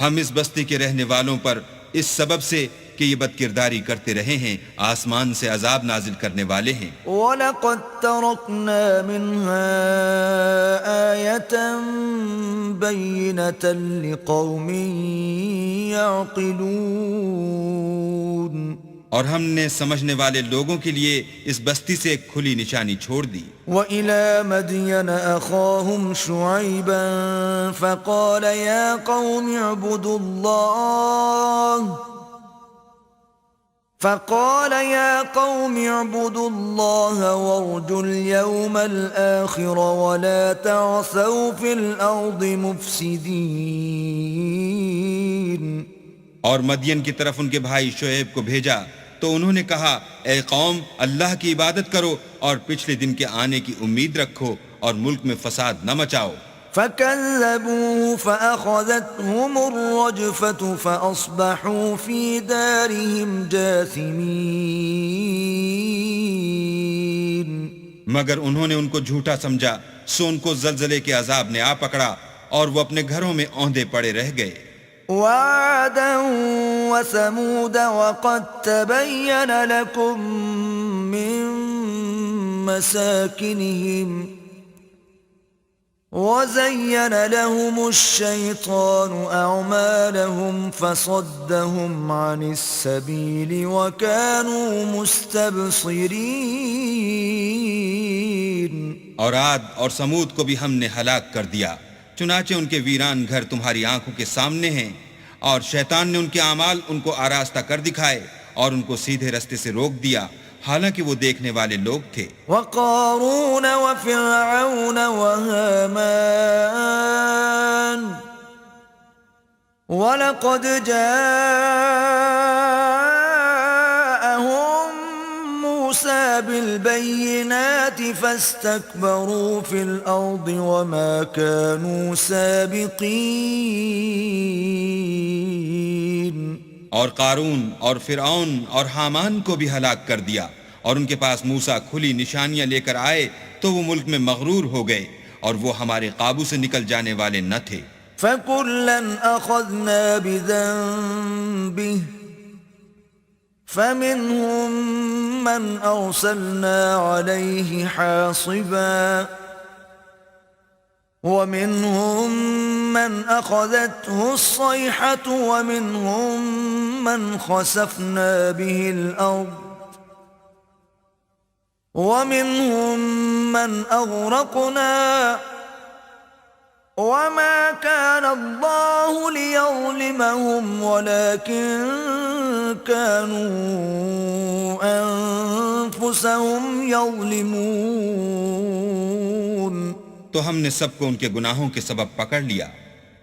ہم اس بستی کے رہنے والوں پر اس سبب سے کہ یہ بدکرداری کرتے رہے ہیں آسمان سے عذاب نازل کرنے والے ہیں. وَلَقَدْ تَرَكْنَا مِنْهَا آيَةً بَيِّنَةً لِقَوْمٍ يَعْقِلُونَ. اور ہم نے سمجھنے والے لوگوں کے لیے اس بستی سے ایک کھلی نشانی چھوڑ دی. وَإِلَى مَدْيَنَ أَخَاهُمْ شُعَيْبًا فَقَالَ يَا قَوْمِ اعْبُدُوا اللَّهَ وَارْجُوا الْيَوْمَ الْآخِرَ وَلَا تَعْثَوْا فِي الْأَرْضِ مُفْسِدِينَ. اور مدین کی طرف ان کے بھائی شعیب کو بھیجا تو انہوں نے کہا اے قوم اللہ کی عبادت کرو اور پچھلے دن کے آنے کی امید رکھو اور ملک میں فساد نہ مچاؤ. فَكَذَّبُوهُ فَأَخَذَتْهُمُ الرَّجْفَةُ فَأَصْبَحُوا فِي دَارِهِمْ جَاثِمِينَ. مگر انہوں نے ان کو جھوٹا سمجھا سو ان کو زلزلے کے عذاب نے آ پکڑا اور وہ اپنے گھروں میں اوندے پڑے رہ گئے. وَعَادًا وَثَمُودَ وَقَدْ تَبَيَّنَ لَكُم مِّن مَّسَاكِنِهِمْ وَزَيَّنَ لَهُمُ الشَّيْطَانُ أَعْمَالَهُمْ فَصَدَّهُمْ عَنِ السَّبِيلِ وَكَانُوا مُسْتَبْصِرِينَ. اور عاد اور سمود کو بھی ہم نے ہلاک کر دیا، چنانچہ ان کے ویران گھر تمہاری آنکھوں کے سامنے ہیں، اور شیطان نے ان کے اعمال ان کو آراستہ کر دکھائے اور ان کو سیدھے رستے سے روک دیا حالانکہ وہ دیکھنے والے لوگ تھے. وَقَارُونَ وَفِرْعَوْنَ وَهَامَانَ وَلَقَدْ جَاءَهُم مُوسَى بِالْبَيِّنَاتِ فَاسْتَكْبَرُوا فِي الْأَرْضِ وَمَا كَانُوا سَابِقِينَ. اور قارون اور فرعون اور حامان کو بھی ہلاک کر دیا، اور ان کے پاس موسیٰ کھلی نشانیاں لے کر آئے تو وہ ملک میں مغرور ہو گئے اور وہ ہمارے قابو سے نکل جانے والے نہ تھے. فَكُلًّا أَخَذْنَا بِذَنبِهِ فَمِنْهُمْ مَنْ أَرْسَلْنَا عَلَيْهِ حَاصِبًا وَمِنْهُمْ مَنْ أَخَذَتْهُ الصَّيْحَةُ وَمِنْهُمْ مَنْ خَسَفْنَا بِهِ الْأَرْضَ ومنهم من أغرقنا وما كان الله ليظلمهم ولكن كانوا أنفسهم يظلمون. تو ہم نے سب کو ان کے گناہوں کے سبب پکڑ لیا،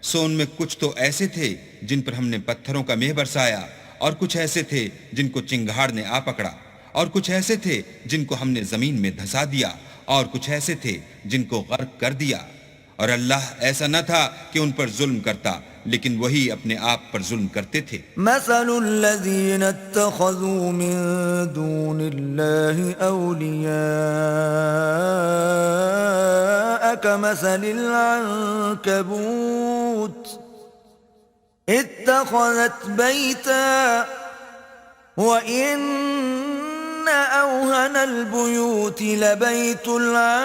سو ان میں کچھ تو ایسے تھے جن پر ہم نے پتھروں کا مہ برسایا، اور کچھ ایسے تھے جن کو چنگھاڑ نے آ پکڑا، اور کچھ ایسے تھے جن کو ہم نے زمین میں دھسا دیا، اور کچھ ایسے تھے جن کو غرق کر دیا. اور اللہ ایسا نہ تھا کہ ان پر ظلم کرتا، لیکن وہی اپنے آپ پر ظلم کرتے تھے. مثل الذين اتخذوا من دون الله أولياء كمثل العنكبوت اتخذت بيتا وإن أوهن البيوت لبيت العنكبوت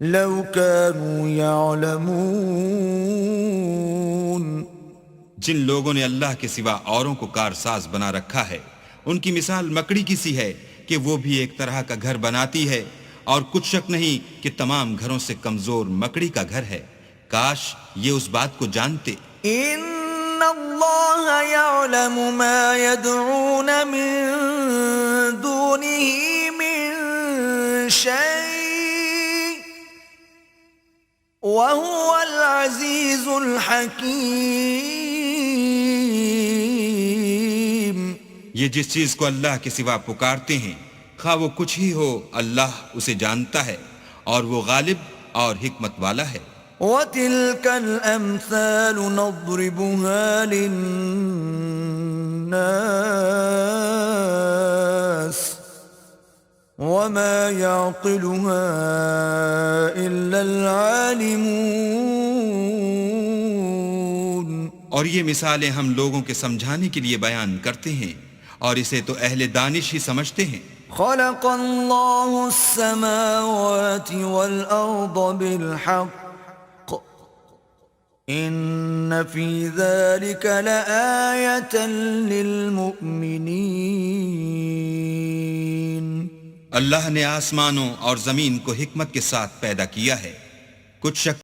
لو كانوا يعلمون. جن لوگوں نے اللہ کے سوا اوروں کو کارساز بنا رکھا ہے، ان کی مثال مکڑی کی سی ہے کہ وہ بھی ایک طرح کا گھر بناتی ہے، اور کچھ شک نہیں کہ تمام گھروں سے کمزور مکڑی کا گھر ہے. کاش یہ اس بات کو جانتے. ان اللہ یعلم ما يدعون من دونه من شيء وهو العزیز الحکیم. یہ جس چیز کو اللہ کے سوا پکارتے ہیں، خواہ وہ کچھ ہی ہو، اللہ اسے جانتا ہے، اور وہ غالب اور حکمت والا ہے. وَتِلْكَ الْأَمْثَالُ نَضْرِبُهَا لِلنَّاسِ وَمَا يَعْقِلُهَا إِلَّا الْعَالِمُونَ. اور یہ مثالیں ہم لوگوں کے سمجھانے کے لیے بیان کرتے ہیں، اور اسے تو اہل دانش ہی سمجھتے ہیں. خلق اللہ السماوات والارض بالحق ان فی ذلك لآیة للمؤمنین. اللہ نے آسمانوں اور زمین کو حکمت کے ساتھ پیدا کیا ہے، کچھ شک